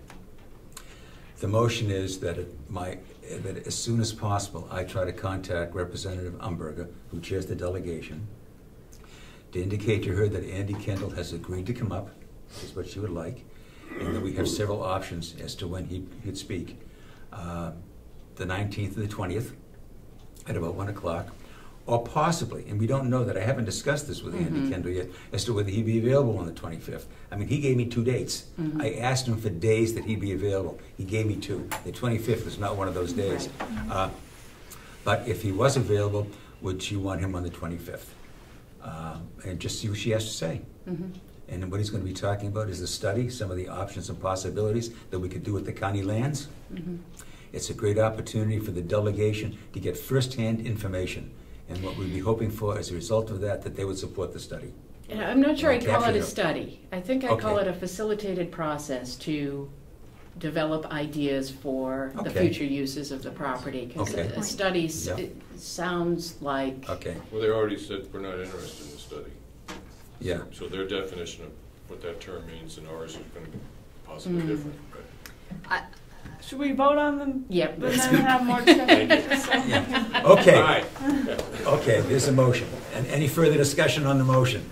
The motion is that that as soon as possible, I try to contact Representative Umberger, who chairs the delegation, to indicate to her that Andy Kendall has agreed to come up, which is what she would like, and that we have several options as to when he could speak. The 19th and the 20th at about 1 o'clock, or possibly, and we don't know that, I haven't discussed this with Andy Kendall yet, as to whether he'd be available on the 25th. I mean, he gave me 2 dates. I asked him for days that he'd be available. He gave me 2. The 25th was not one of those days. Right. But if he was available, would she want him on the 25th? And just see what she has to say. And what he's going to be talking about is the study, some of the options and possibilities that we could do with the county lands. It's a great opportunity for the delegation to get first-hand information. And what we'd be hoping for as a result of that they would support the study. Yeah, I'm not sure I call it a her. study. I think I call it a facilitated process to develop ideas for the future uses of the property. Because a study it sounds like... Well, they already said we're not interested in the study. Yeah. So their definition of what that term means and ours is going to be possibly different. Right? Should we vote on them? Yep. But then have more discussion? Yeah. Okay. All right. Okay, there's a motion. And any further discussion on the motion?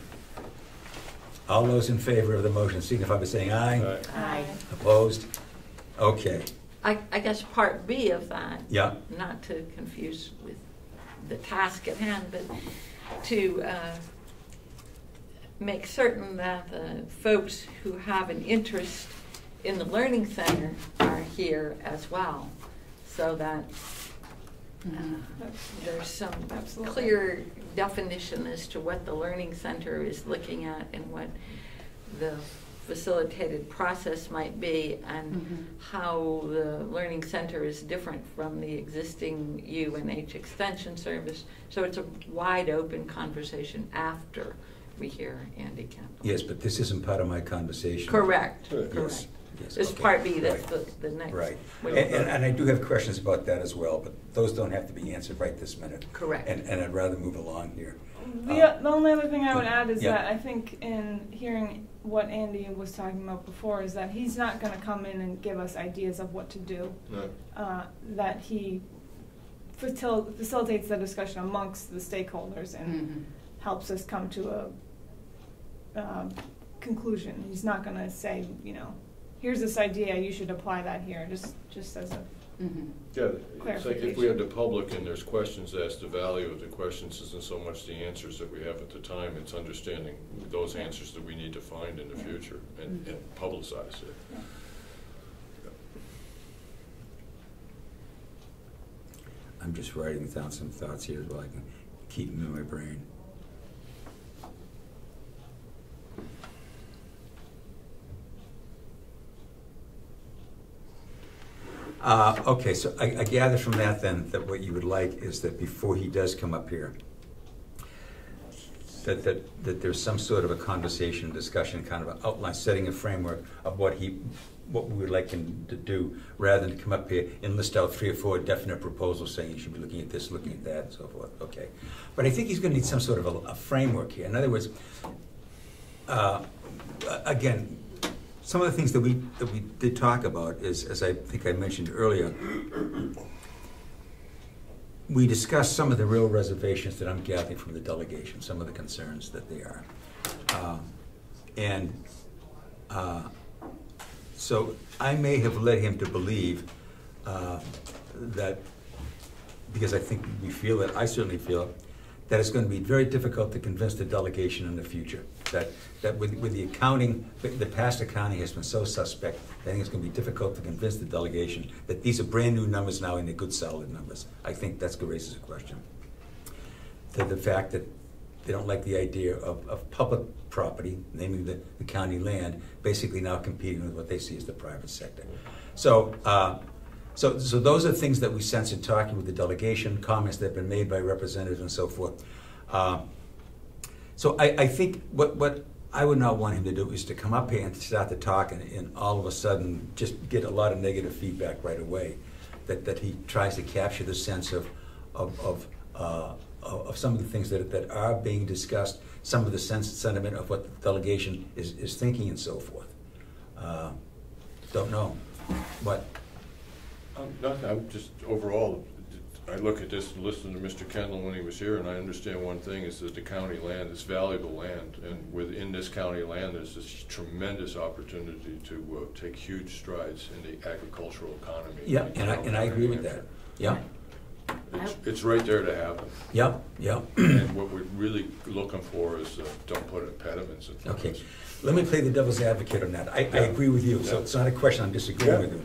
All those in favor of the motion signify by saying aye. Aye. Opposed? Okay. I guess part B of that, Yeah. not to confuse with the task at hand, but to make certain that the folks who have an interest in the Learning Center are here as well, so that there's some clear definition as to what the Learning Center is looking at and what the facilitated process might be, and how the Learning Center is different from the existing UNH Extension Service. So it's a wide open conversation after we hear Andy Kendall. Yes, but this isn't part of my conversation. Correct. Correct. Correct. Yes, It's okay. part B, that's Right. the next. Right. one. And I do have questions about that as well, but those don't have to be answered right this minute. Correct. And I'd rather move along here. The only other thing I would add is Yeah. that I think in hearing what Andy was talking about before is that he's not going to come in and give us ideas of what to do. No. That he facilitates the discussion amongst the stakeholders and helps us come to a conclusion. He's not going to say, here's this idea, you should apply that here, just as a Yeah, it's like if we have the public and there's questions asked, the value of the questions isn't so much the answers that we have at the time, it's understanding those answers that we need to find in the future and publicize it. I'm just writing down some thoughts here as well. I can keep them in my brain. Okay, so I gather from that then that what you would like is that before he does come up here, that there's some sort of a conversation, discussion, kind of an outline, setting a framework of what we would like him to do, rather than to come up here and list out 3 or 4 definite proposals saying you should be looking at this, looking at that, and so forth. Okay, but I think he's going to need some sort of a framework here. In other words, again, some of the things that we did talk about is, as I think I mentioned earlier, we discussed some of the real reservations that I'm gathering from the delegation, some of the concerns that they are. So I may have led him to believe that, because I think we feel it, I certainly feel that it's going to be very difficult to convince the delegation in the future. That with the accounting, the past accounting has been so suspect, I think it's going to be difficult to convince the delegation that these are brand new numbers now and they're good solid numbers. I think that's going to raise a question. The fact that they don't like the idea of public property, namely the county land, basically now competing with what they see as the private sector. So those are things that we sense in talking with the delegation, comments that have been made by representatives and so forth. So I think what I would not want him to do is to come up here and start to talk and all of a sudden just get a lot of negative feedback right away. That he tries to capture the sense of some of the things that are being discussed, some of the sentiment of what the delegation is thinking and so forth. Don't know. What? Nothing. I'm just overall, I look at this and listen to Mr. Kendall when he was here, and I understand one thing is that the county land is valuable land, and within this county land there's this tremendous opportunity to take huge strides in the agricultural economy. Yeah, and I agree with that. Yeah. It's right there to happen. Yeah, yeah. And what we're really looking for is don't put impediments in front of us. Okay, let me play the devil's advocate on that. I agree with you, so it's not a question I'm disagreeing with you.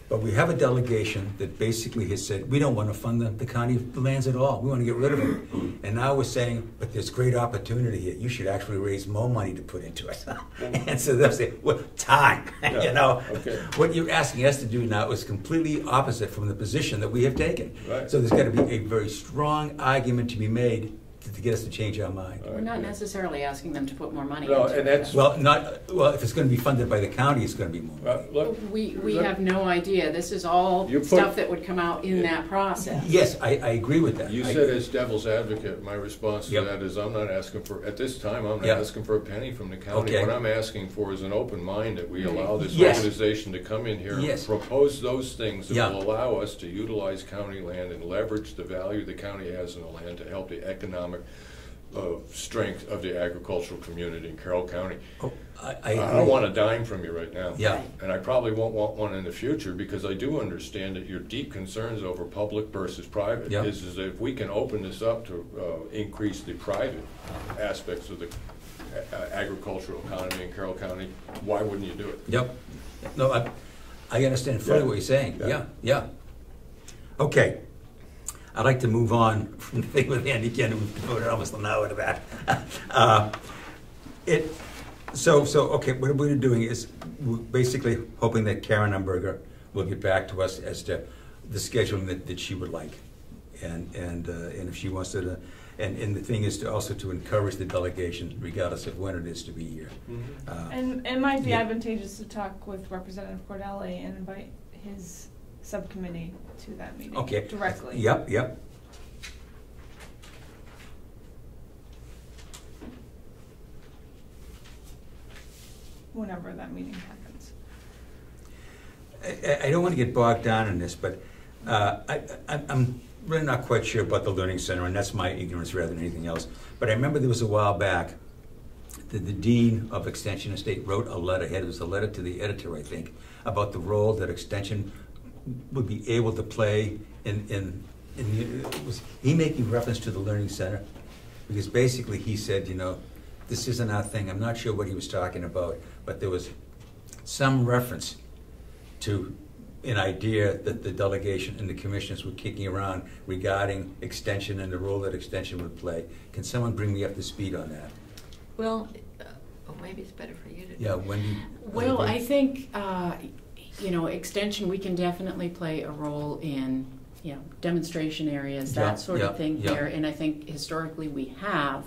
But we have a delegation that basically has said, we don't want to fund the county lands at all. We want to get rid of them. And now we're saying, but there's great opportunity here. You should actually raise more money to put into it. And so they'll say, well, time. Yeah. You know, okay. What you're asking us to do now is completely opposite from the position that we have taken. Right. So there's got to be a very strong argument to be made to get us to change our mind. We're not necessarily asking them to put more money No, into and it. that's Well, if it's going to be funded by the county, it's going to be more money. look. We have no idea. This is all stuff that would come out in that process. Yes, I agree with that. You said as devil's advocate, my response to that is I'm not asking for, at this time, I'm not asking for a penny from the county. Okay. What I'm asking for is an open mind that we allow this Yes. organization to come in here and propose those things that will allow us to utilize county land and leverage the value the county has in the land to help the economic strength of the agricultural community in Carroll County. Oh, I don't want a dime from you right now. Yeah. And I probably won't want one in the future because I do understand that your deep concerns over public versus private is that if we can open this up to increase the private aspects of the agricultural economy in Carroll County, why wouldn't you do it? Yep. No, I understand fully what you're saying. Yeah. Okay. I'd like to move on from the thing with Andy Ken. We've devoted almost an hour to that. Okay, what we're doing is we're basically hoping that Karen Umberger will get back to us as to the scheduling that she would like. And if she wants to, and the thing is to also to encourage the delegation, regardless of when it is, to be here. Mm-hmm. And it might be advantageous to talk with Representative Cordelli and invite his subcommittee to that meeting directly. Yep. Whenever that meeting happens. I don't want to get bogged down in this, but I'm really not quite sure about the Learning Center, and that's my ignorance rather than anything else. But I remember there was a while back that the Dean of Extension and State wrote a letter. It was a letter to the editor, I think, about the role that Extension would be able to play was he making reference to the Learning Center? Because basically he said, this isn't our thing. I'm not sure what he was talking about, but there was some reference to an idea that the delegation and the commissioners were kicking around regarding Extension and the role that Extension would play. Can someone bring me up to speed on that? Well, maybe it's better for you to do. Yeah, Wendy. Well, I think Extension, we can definitely play a role in demonstration areas, that sort of thing here, and I think historically we have.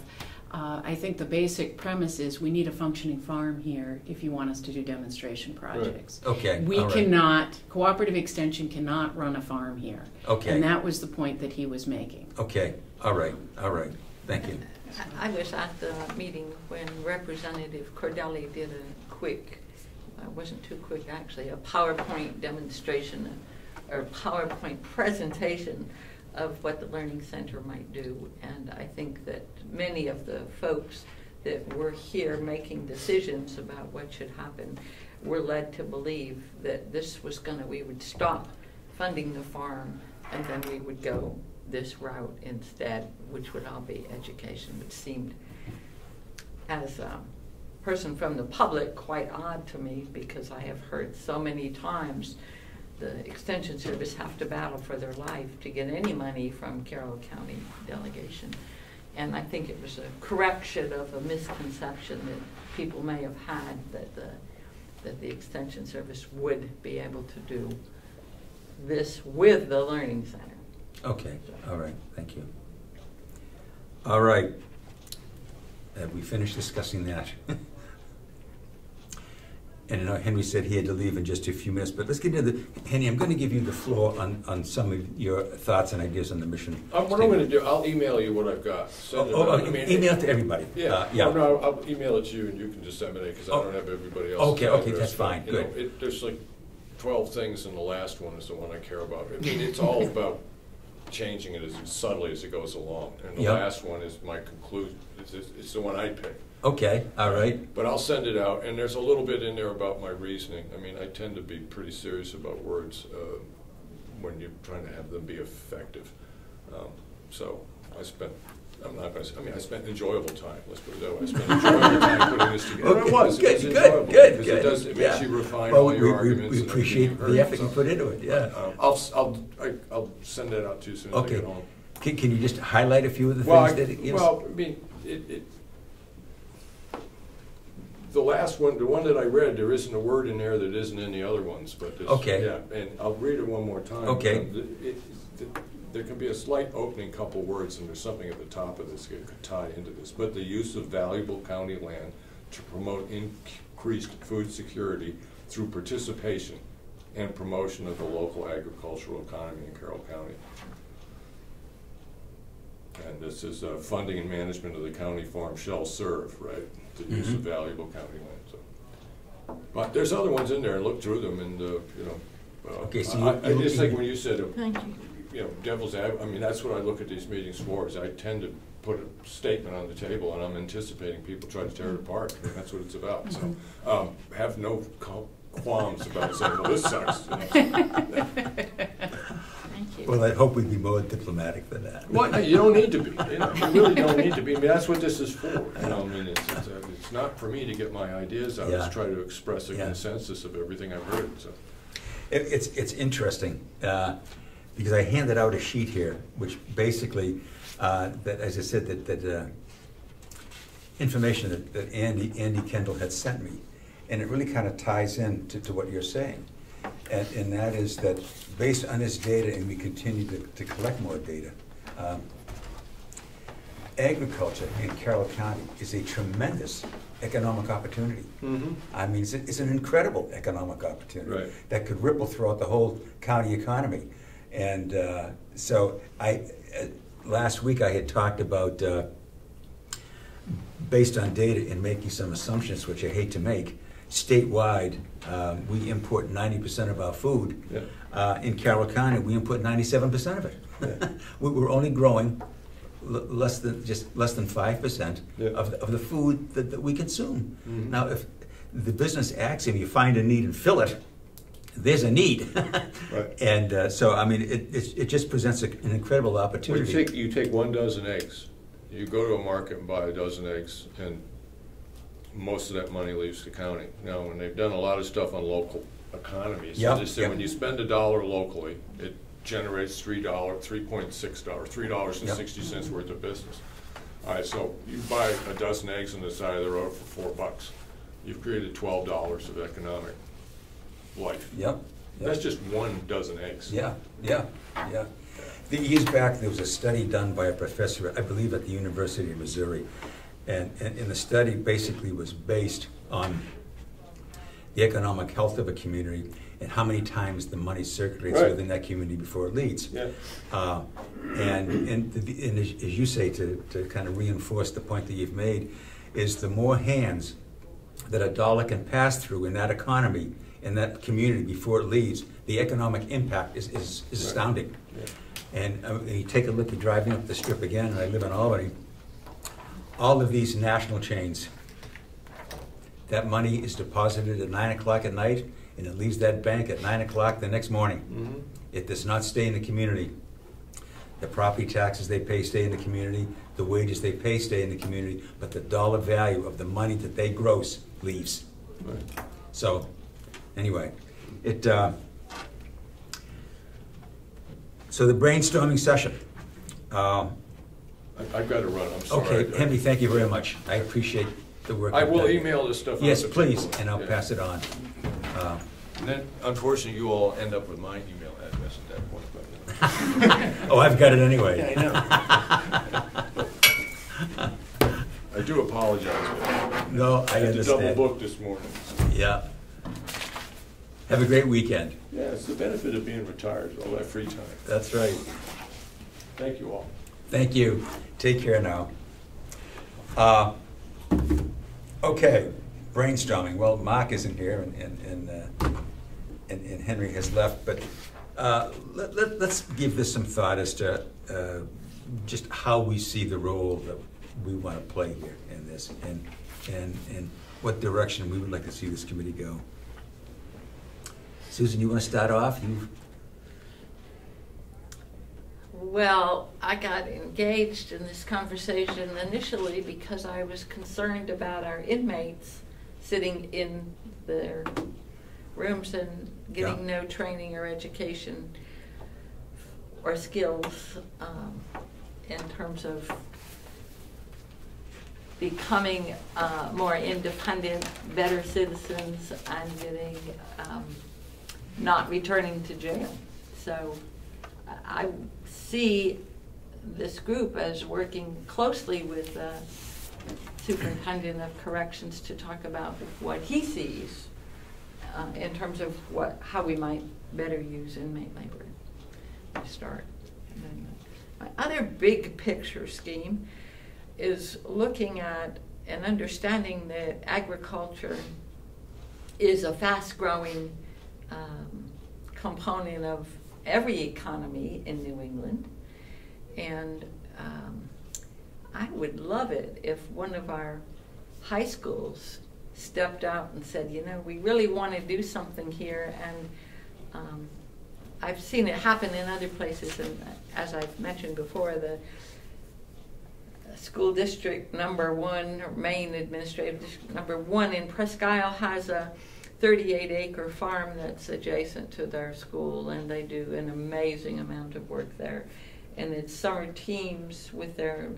I think the basic premise is we need a functioning farm here if you want us to do demonstration projects. Right. Okay. We cannot, Cooperative Extension cannot run a farm here. Okay. And that was the point that he was making. Okay. All right. Thank you. I was at the meeting when Representative Cordelli did a quick, it wasn't too quick actually, a PowerPoint demonstration or PowerPoint presentation of what the Learning Center might do. And I think that many of the folks that were here making decisions about what should happen were led to believe that this was we would stop funding the farm and then we would go this route instead, which would all be education, which seemed, as a person from the public, quite odd to me because I have heard so many times the Extension Service have to battle for their life to get any money from Carroll County Delegation. And I think it was a correction of a misconception that people may have had that the Extension Service would be able to do this with the Learning Center. Okay, all right, thank you. All right. Have we finished discussing that? And I know Henry said he had to leave in just a few minutes, but let's get into the, Henry, I'm going to give you the floor on some of your thoughts and ideas on the mission. What I'm going to do, I'll email you what I've got. Email it to everybody. Yeah. Yeah. No, I'll email it to you and you can disseminate because I don't have everybody else. Okay, that's fine. Good. There's like 12 things, and the last one is the one I care about. I mean, it's all about changing it as subtly as it goes along. And the last one is my conclusion. It's the one I picked. Okay, all right. But I'll send it out, and there's a little bit in there about my reasoning. I mean, I tend to be pretty serious about words when you're trying to have them be effective. So I spent, I spent enjoyable time, let's put it that way. I spent enjoyable time putting this together. Okay, It was enjoyable, good. because it makes you refine all your arguments. We appreciate the effort you put into it, yeah. I'll send that out to you as soon as I get home. Can you just highlight a few of the things that it gives? Well, I mean, the last one, the one that I read, there isn't a word in there that isn't in the other ones. But yeah, and I'll read it one more time. Okay. There can be a slight opening couple words, and there's something at the top of this that could tie into this. But the use of valuable county land to promote increased food security through participation and promotion of the local agricultural economy in Carroll County. And this is funding and management of the county farm shall serve, right? The use of valuable county land. So, but there's other ones in there, and look through them, and okay, so I just think when you said, Thank you. devil's advocate. I mean, that's what I look at these meetings for. Is I tend to put a statement on the table, and I'm anticipating people try to tear it apart. And that's what it's about. So, have no qualms about saying, "Well, this sucks." Thank you. Well, I hope we'd be more diplomatic than that. Well, no, you don't need to be. You really don't need to be. I mean, that's what this is for. I mean, it's not for me to get my ideas out. It's try to express a consensus of everything I've heard. So, it's interesting because I handed out a sheet here, which basically, that as I said, that information that Andy Kendall had sent me, and it really kind of ties in to what you're saying. And that is that based on this data, and we continue to collect more data, agriculture in Carroll County is a tremendous economic opportunity. I mean, it's an incredible economic opportunity that could ripple throughout the whole county economy. And so last week I had talked about, based on data and making some assumptions, which I hate to make, statewide, we import 90% of our food. In Carroll County, we import 97% of it. We're only growing less than 5% of the food that we consume. Now, if the business axiom, you find a need and fill it, there's a need. And so, I mean, it just presents an incredible opportunity. Well, you take 1 dozen eggs. You go to a market and buy a dozen eggs, and most of that money leaves the county. Now, when they've done a lot of stuff on local economies, they say when you spend $1 locally, it generates $3.60 worth of business. All right, so you buy a dozen eggs on the side of the road for $4. You've created $12 of economic life. That's just 1 dozen eggs. The years back, there was a study done by a professor, I believe at the University of Missouri, and the study basically was based on the economic health of a community and how many times the money circulates within that community before it leaves. And as you say, to kind of reinforce the point that you've made, is the more hands that a dollar can pass through in that economy, in that community before it leaves, the economic impact is astounding. And you take a look, you're driving up the strip again, and I live in Albany, all of these national chains, that money is deposited at 9 o'clock at night, and it leaves that bank at 9 o'clock the next morning. It does not stay in the community. The property taxes they pay stay in the community, the wages they pay stay in the community, but the dollar value of the money that they gross leaves. So, anyway, so the brainstorming session. I've got to run, I'm sorry. Okay, Henry, thank you very much. I appreciate the work. I will email this stuff out. Yes, please, and I'll pass it on. And then, unfortunately, you all end up with my email address at that point. But, Oh, I've got it anyway. I know. do apologize. No, I had to understand. double book this morning. Yeah. Have a great weekend. Yeah, it's the benefit of being retired, all that free time. That's right. Thank you all. Thank you. Take care now. Okay, brainstorming. Well, Mark isn't here, and Henry has left, but let's give this some thought as to just how we see the role that we want to play here in this, and what direction we would like to see this committee go. Susan, you want to start off? Well, I got engaged in this conversation initially because I was concerned about our inmates sitting in their rooms and getting no training or education or skills in terms of becoming more independent, better citizens, and getting not returning to jail. So I see this group as working closely with the Superintendent of Corrections to talk about what he sees in terms of how we might better use inmate labor to start. And then my other big picture scheme is looking at and understanding that agriculture is a fast-growing component of every economy in New England, and I would love it if one of our high schools stepped out and said, you know, we really want to do something here, and I've seen it happen in other places, and as I've mentioned before, the school district #1, or Maine administrative district #1 in Presque Isle has a 38-acre farm that's adjacent to their school, and they do an amazing amount of work there. And it's summer teams with their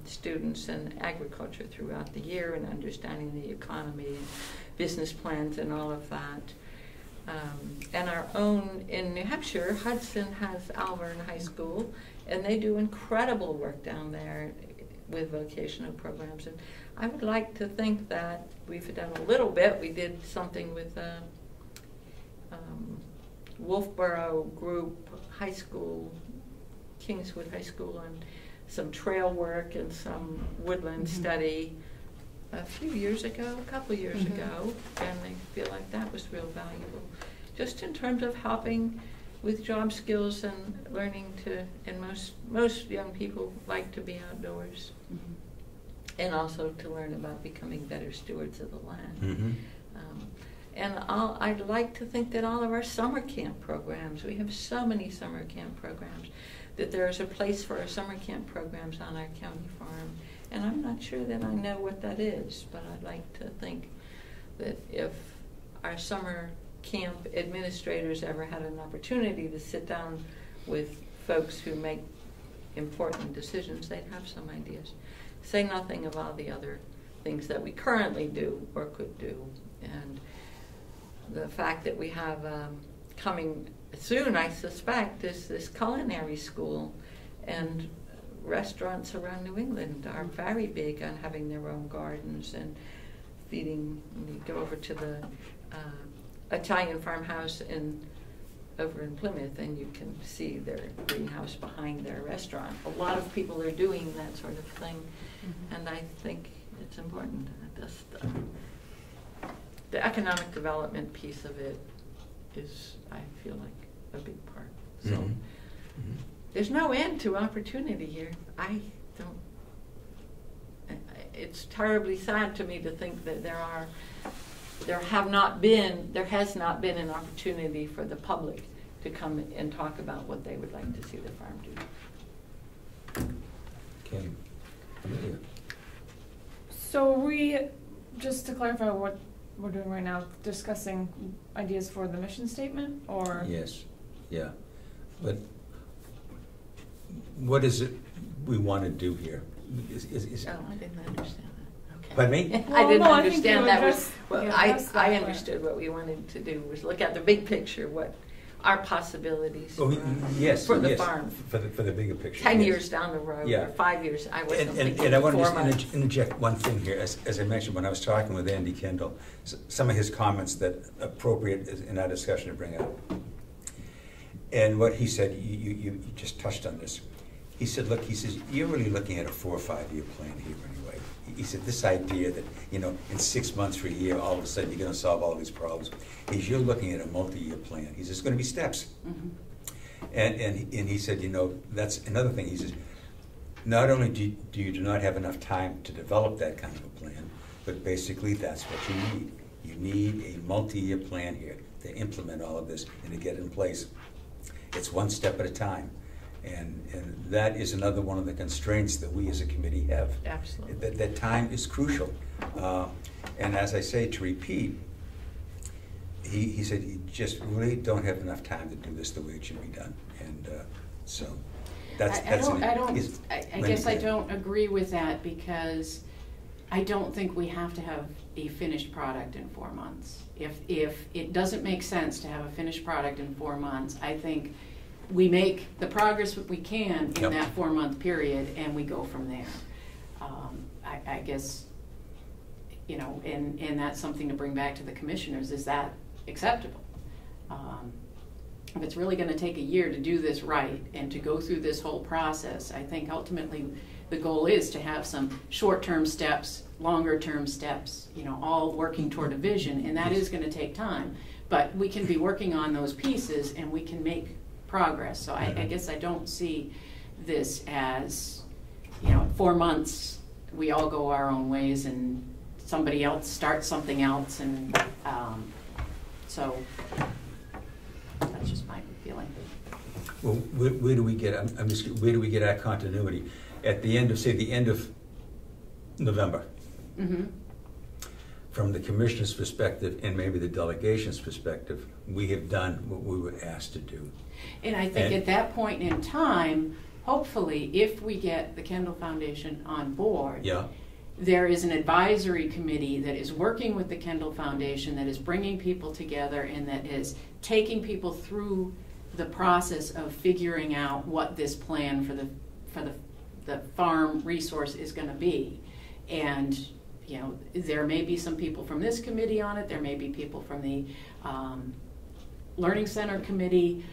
students in agriculture throughout the year, and understanding the economy and business plans and all of that. And our own in New Hampshire, Hudson has Alvern High School, and they do incredible work down there with vocational programs. And I would like to think that we've done a little bit. We did something with Wolfboro Group High School, Kingswood High School, on some trail work and some woodland study a couple years ago, and I feel like that was real valuable, just in terms of helping with job skills and learning to, and most young people like to be outdoors. And also to learn about becoming better stewards of the land. And I'd like to think that all of our summer camp programs, we have so many summer camp programs, that there's a place for our summer camp programs on our county farm. And I'm not sure that I know what that is, but I'd like to think that if our summer camp administrators ever had an opportunity to sit down with folks who make important decisions, they'd have some ideas. Say nothing of all the other things that we currently do or could do. And the fact that we have coming soon, I suspect, is this culinary school, and restaurants around New England are very big on having their own gardens and feeding. You go over to the Italian farmhouse over in Plymouth, and you can see their greenhouse behind their restaurant. A lot of people are doing that sort of thing, and I think it's important. The economic development piece of it is, I feel like, a big part. So there's no end to opportunity here. It's terribly sad to me to think that there has not been an opportunity for the public to come and talk about what they would like to see the farm do. Okay. So we, just to clarify what we're doing right now, discussing ideas for the mission statement, or? Yes, yeah. But what is it we want to do here? I didn't understand that. Okay. Pardon me? I didn't understand that. I I understood what we wanted to do was look at the big picture. What our possibilities yes, for the yes, farm. For the bigger picture. 10 yes. years down the road, Yeah. or 5 years. I wasn't thinking and I want 4 to months. just interject one thing here. As I mentioned, when I was talking with Andy Kendall, some of his comments that appropriate in our discussion to bring up. And what he said, you just touched on this. He said, look, he says, you're really looking at a 4 or 5 year plan here anyway. He said, this idea that, you know, in 6 months or a year, all of a sudden you're going to solve all these problems. He says, you're looking at a multi-year plan. He says, there's going to be steps. Mm-hmm. And he said, you know, that's another thing. He says, not only do you not have enough time to develop that kind of a plan, but basically that's what you need. You need a multi-year plan here to implement all of this and to get in place. It's one step at a time. And that is another one of the constraints that we as a committee have. Absolutely. That time is crucial. And as I say, to repeat, he said, you just really don't have enough time to do this the way it should be done. And so that's I guess I don't agree with that, because I don't think we have to have a finished product in 4 months. If it doesn't make sense to have a finished product in 4 months, I think we make the progress that we can in that 4 month period, and we go from there. I guess, you know, and that's something to bring back to the commissioners. Is that acceptable? If it's really going to take a year to do this right and to go through this whole process, I think ultimately the goal is to have some short-term steps, longer-term steps, you know, all working toward a vision, and that is going to take time. But we can be working on those pieces, and we can make progress. So I guess I don't see this as, you know, 4 months we all go our own ways and somebody else starts something else, and so that's just my feeling. Well, where do we get? Where do we get our continuity? At the end of, say, the end of November, from the commissioner's perspective and maybe the delegation's perspective, we have done what we were asked to do. And I think at that point in time, hopefully, if we get the Kendall Foundation on board, there is an advisory committee that is working with the Kendall Foundation, that is bringing people together, and that is taking people through the process of figuring out what this plan for the farm resource is going to be. And you know, there may be some people from this committee on it, there may be people from the Learning Center committee,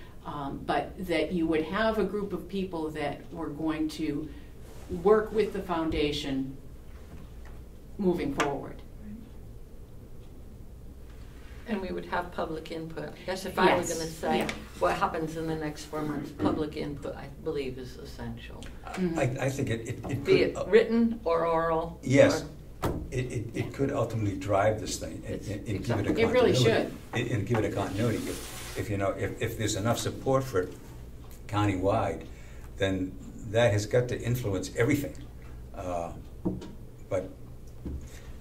but that you would have a group of people that were going to work with the foundation moving forward. And we would have public input. I guess if I were going to say what happens in the next 4 months, public input, I believe, is essential. I think it could be it written or oral. Yes. It could ultimately drive this thing and give it a continuity. It really should. And give it a continuity. If you know, if there's enough support for it countywide, then that has got to influence everything. But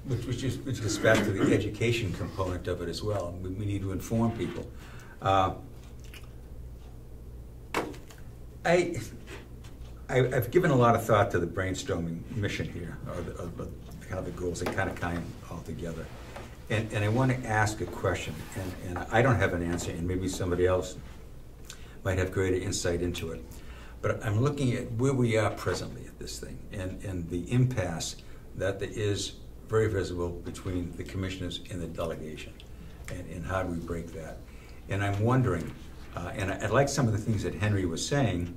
which gets back to the education component of it as well. We need to inform people. I've given a lot of thought to the brainstorming mission here, or how the goals are kind of all together. And I want to ask a question, and I don't have an answer, and maybe somebody else might have greater insight into it. But I'm looking at where we are presently at this thing, and the impasse that there is very visible between the commissioners and the delegation, and how do we break that? And I'm wondering, and I like some of the things that Henry was saying,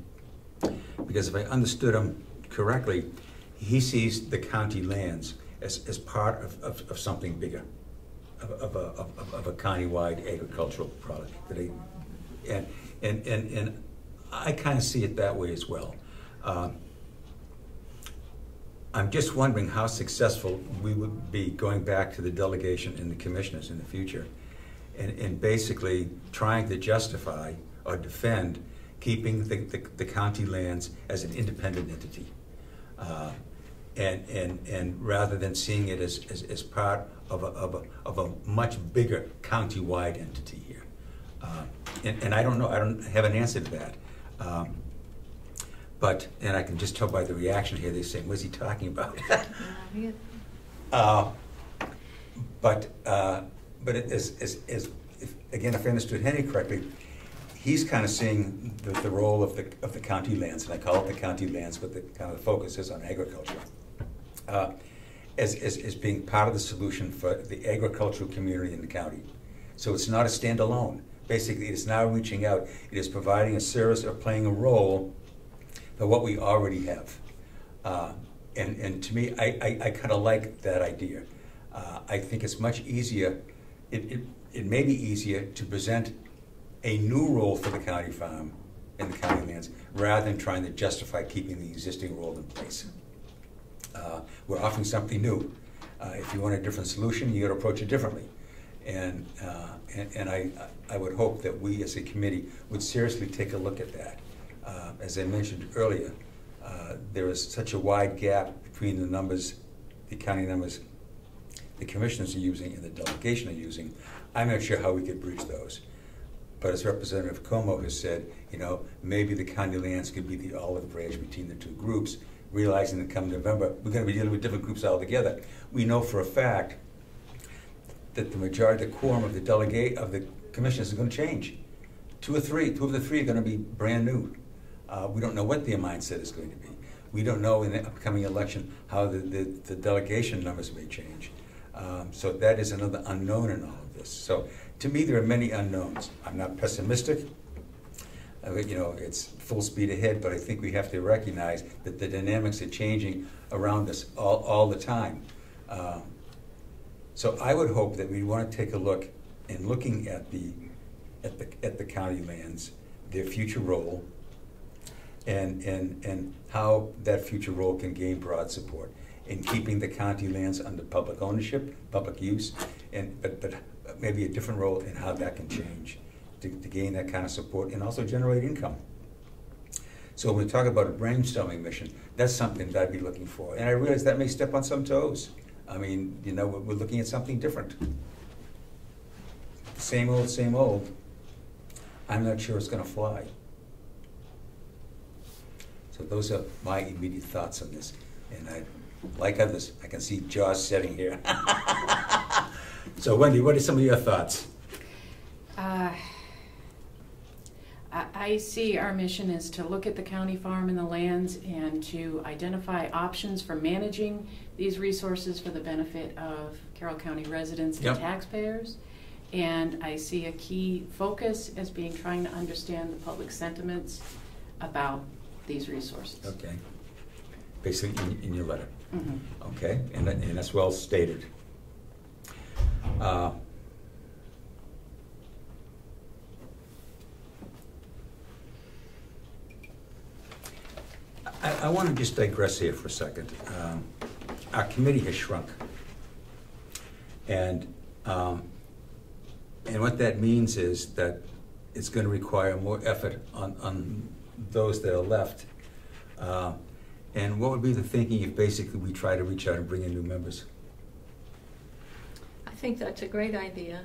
because if I understood him correctly, he sees the county lands as part of something bigger, of a county-wide agricultural product. And I kind of see it that way as well. I'm just wondering how successful we would be going back to the delegation and the commissioners in the future, and basically trying to justify or defend keeping the county lands as an independent entity, and rather than seeing it as part of a much bigger county-wide entity here. And I don't know, I don't have an answer to that. And I can just tell by the reaction here, they're saying, what's he talking about? But again, if I understood Henry correctly, he's kind of seeing the role of the county lands, and I call it the county lands, but the kind of focus is on agriculture, as being part of the solution for the agricultural community in the county. So it's not a standalone. Basically, it is now reaching out. It is providing a service or playing a role for what we already have. And to me, I kind of like that idea. I think it's much easier. It may be easier to present a new role for the county farm and the county lands rather than trying to justify keeping the existing role in place. We're offering something new. If you want a different solution, you got to approach it differently. And I would hope that we as a committee would seriously take a look at that. As I mentioned earlier, there is such a wide gap between the numbers, the county numbers, the commissioners are using and the delegation are using. I'm not sure how we could bridge those. But as Representative Comeau has said, maybe the county lands could be the olive branch between the two groups, realizing that come November, we're going to be dealing with different groups altogether. We know for a fact that the majority, the quorum of the commissioners is going to change. Two of the three are going to be brand new. We don't know what their mindset is going to be. We don't know in the upcoming election how the delegation numbers may change. So that is another unknown in all of this. So to me, there are many unknowns. I'm not pessimistic. It's full speed ahead, but I think we have to recognize that the dynamics are changing around us all the time. So I would hope that we want to take a look in looking at the county lands, their future role, and how that future role can gain broad support in keeping the county lands under public ownership, public use, but maybe a different role in how that can change to gain that kind of support and also generate income. So when we talk about a brainstorming mission, that's something that I'd be looking for. And I realize that may step on some toes. I mean, we're looking at something different. Same old. I'm not sure it's going to fly. So those are my immediate thoughts on this. And like others, I can see jaws setting here. So Wendy, what are some of your thoughts? I see our mission is to look at the county farm and the lands and to identify options for managing these resources for the benefit of Carroll County residents and taxpayers. And I see a key focus as being trying to understand the public sentiments about these resources. Okay. Basically in your letter. Mm-hmm. Okay, and that's well stated. I want to just digress here for a second. Our committee has shrunk, and what that means is that it's going to require more effort on those that are left. And what would be the thinking if basically we try to reach out and bring in new members? I think that's a great idea,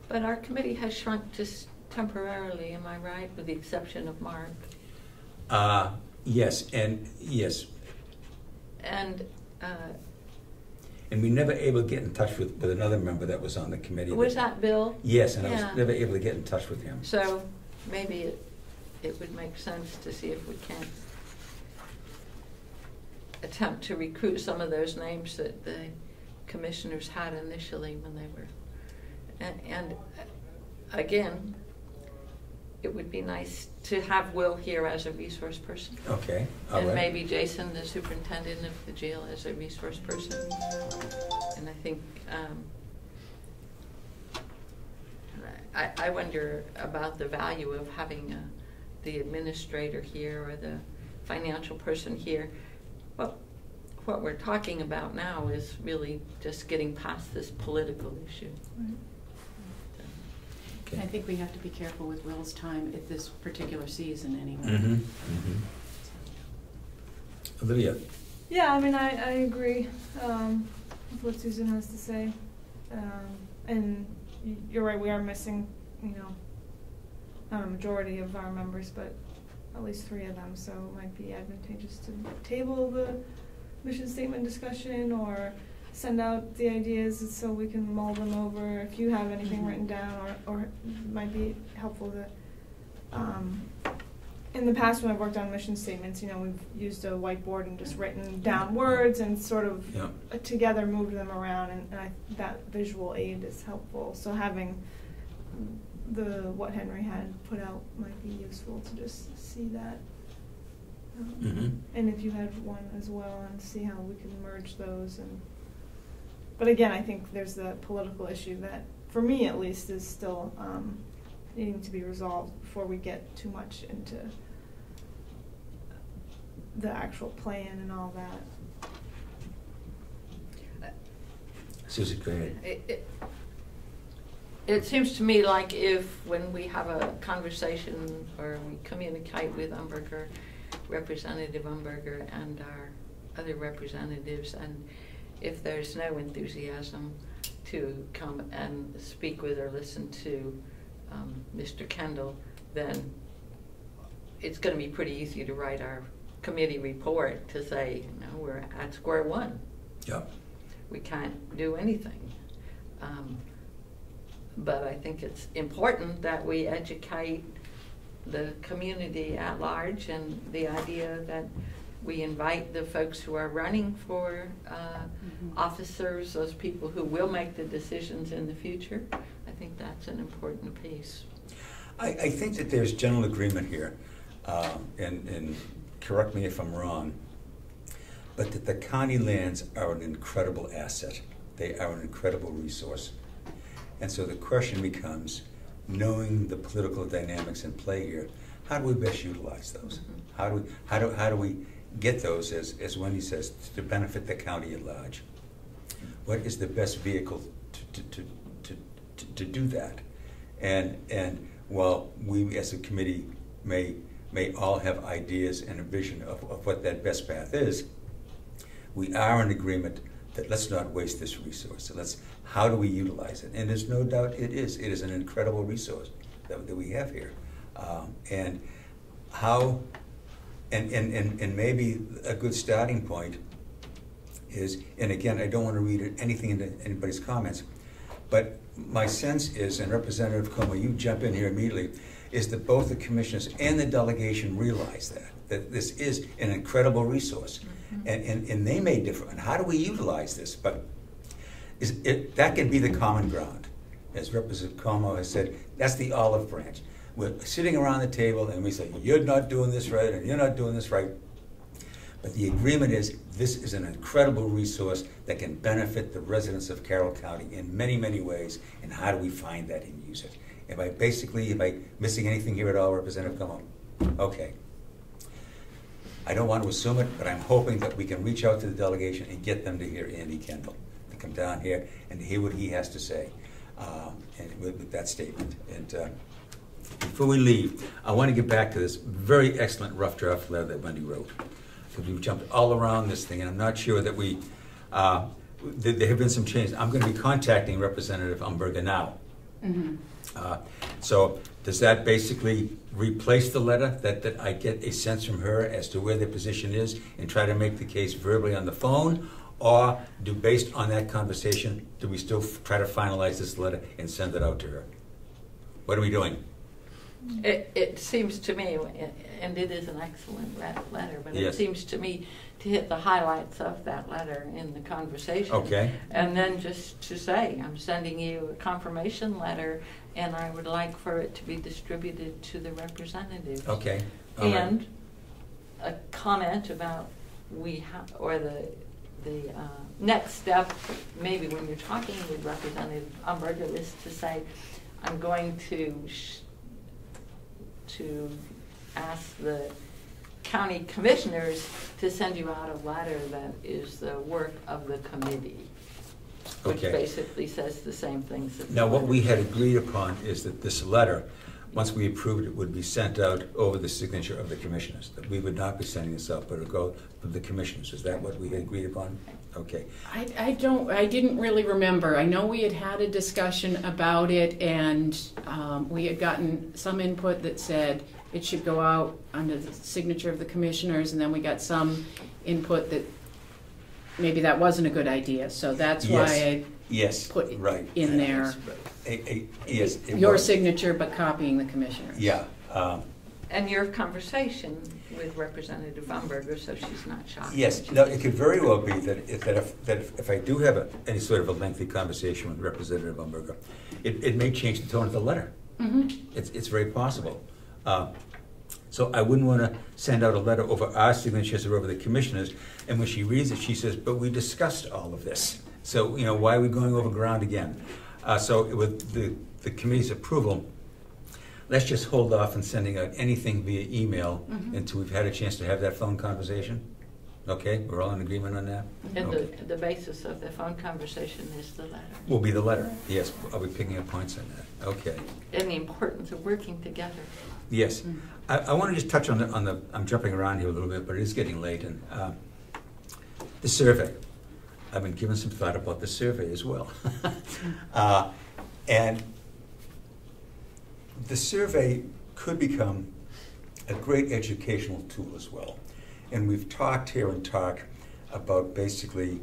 but our committee has shrunk just temporarily. Am I right? With the exception of Mark. Yes, and yes. And we never able to get in touch with another member that was on the committee. Was that Bill? Yes, and I was never able to get in touch with him. So maybe it would make sense to see if we can attempt to recruit some of those names that the commissioners had initially when they were. And again, it would be nice to have Will here as a resource person. Okay, all and right. Maybe Jason, the superintendent of the jail, as a resource person. And I think, I wonder about the value of having the administrator here or the financial person here. Well, what we're talking about now is really just getting past this political issue. Right. Okay. I think we have to be careful with Will's time at this particular season anyway. Mm-hmm. Mm-hmm. Olivia. Yeah, I mean, I agree with what Susan has to say. And you're right, we are missing, not a majority of our members, but at least 3 of them. So it might be advantageous to table the mission statement discussion or send out the ideas so we can mull them over. If you have anything written down, or it might be helpful to in the past when I've worked on mission statements, you know, we've used a whiteboard and just written down words and sort of together moved them around, and that visual aid is helpful. So having what Henry had put out might be useful to just see that. And if you had one as well, and see how we can merge those. But again, I think there's the political issue that, for me at least, is still needing to be resolved before we get too much into the actual plan and all that. Susie, go ahead. It seems to me like when we have a conversation or we communicate with Umberger, Representative Umberger, and our other representatives, and if there's no enthusiasm to come and speak with or listen to Mr. Kendall, then it's going to be pretty easy to write our committee report to say, you know, we're at square one. Yep. We can't do anything. But I think it's important that we educate the community at large, and the idea that we invite the folks who are running for officers, those people who will make the decisions in the future. I think that's an important piece. I think that there's general agreement here, and correct me if I'm wrong, but that the county lands are an incredible asset. They are an incredible resource. And so the question becomes, knowing the political dynamics in play here, how do we best utilize those? How do we get those, as Wendy says, to benefit the county at large? What is the best vehicle to do that? And while we as a committee may all have ideas and a vision of what that best path is, we are in agreement that let's not waste this resource. How do we utilize it? And there's no doubt it is an incredible resource that we have here. And maybe a good starting point is, and again, I don't want to read anything into anybody's comments, but my sense is, and Representative Comeau, you jump in here immediately, is that both the commissioners and the delegation realize that this is an incredible resource. And they may differ on how do we utilize this, but that can be the common ground. As Representative Comeau has said, that's the olive branch. We're sitting around the table and we say, you're not doing this right and you're not doing this right. But the agreement is this is an incredible resource that can benefit the residents of Carroll County in many, many ways. And how do we find that and use it? Am I missing anything here at all, Representative Comeau? Okay. I don't want to assume it, but I'm hoping that we can reach out to the delegation and get them to hear Andy Kendall, to come down here and hear what he has to say and with that statement. And before we leave, I want to get back to this very excellent rough draft letter that Wendy wrote, because we've jumped all around this thing, and I'm not sure that there have been some changes. I'm going to be contacting Representative Umberger now. So does that basically replace the letter, that I get a sense from her as to where the position is and try to make the case verbally on the phone? Or based on that conversation, do we still try to finalize this letter and send it out to her? What are we doing? It seems to me, and it is an excellent letter, but yes, it seems to me to hit the highlights of that letter in the conversation. Okay. And then just to say, I'm sending you a confirmation letter, and I would like for it to be distributed to the representatives. Okay. And a comment about the next step, maybe when you're talking with Representative Umberger, is to say, I'm going to ask the county commissioners to send you out a letter that is the work of the committee, which basically says the same things. Now, what we had agreed upon is that this letter, once we approved it, would be sent out over the signature of the commissioners. That we would not be sending this out, but it would go to the commissioners. Is that what we had agreed upon? Okay. I didn't really remember. I know we had a discussion about it, and we had gotten some input that said it should go out under the signature of the commissioners, and then we got some input that maybe that wasn't a good idea. So that's why I put it in there. Yes. Your signature, but copying the commissioners. Yeah. And your conversation with Representative Umberger, so she's not shocked. Yes, no, it could very well be that if I do have any sort of a lengthy conversation with Representative Umberger, it may change the tone of the letter. Mm-hmm. It's very possible. So I wouldn't want to send out a letter over our signatures or over the commissioners, and when she reads it, she says, but we discussed all of this. So, why are we going over ground again? So with the committee's approval, let's just hold off on sending out anything via email until we've had a chance to have that phone conversation. Okay, we're all in agreement on that? And okay. the basis of the phone conversation is the letter. Will be the letter, yes. I'll be picking up points on that. Okay. And the importance of working together. Yes. I want to just touch on the I'm jumping around here a little bit, but it is getting late. And the survey. I've been giving some thought about the survey as well. And the survey could become a great educational tool as well. And we've talked here and talk about basically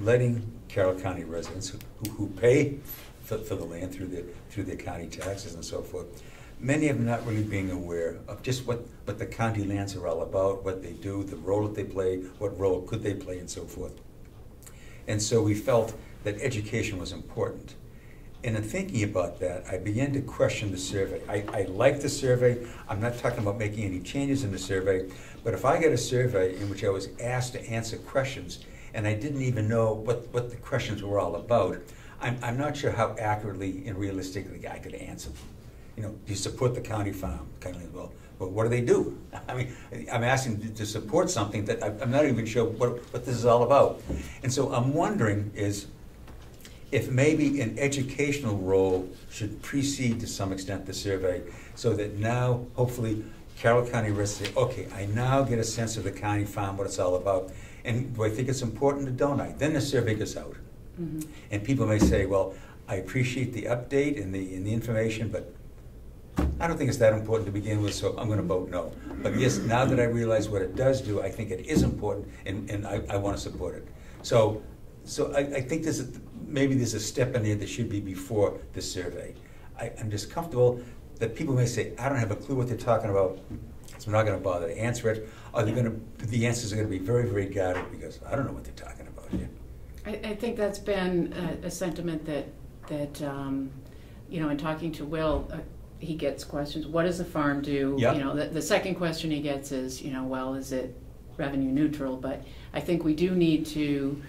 letting Carroll County residents who pay for the land through their county taxes and so forth, many of them not really being aware of just what the county lands are all about, what they do, the role that they play, what role could they play, and so forth. And so we felt that education was important. And in thinking about that, I began to question the survey. I like the survey. I'm not talking about making any changes in the survey, but if I get a survey in which I was asked to answer questions and I didn't even know what the questions were all about, I'm not sure how accurately and realistically I could answer them. Do you support the county farm? Well, what do they do? I mean, I'm asking to support something that I'm not even sure what this is all about. And so I'm wondering if maybe an educational role should precede to some extent the survey, so that now, hopefully, Carroll County residents say, okay, I now get a sense of the county farm, what it's all about, and do I think it's important or don't I? Then the survey goes out. Mm-hmm. And people may say, well, I appreciate the update and the information, but I don't think it's that important to begin with, so I'm going to vote no. But yes, now that I realize what it does do, I think it is important, and I want to support it. So I think maybe there's a step in there that should be before the survey. I'm just comfortable that people may say, I don't have a clue what they're talking about, so I'm not going to bother to answer it, or the answers are going to be very, very guarded because I don't know what they're talking about here. I think that's been a sentiment that in talking to Will, he gets questions, what does the farm do? Yep. The second question he gets is, well, is it revenue neutral? But I think we do need to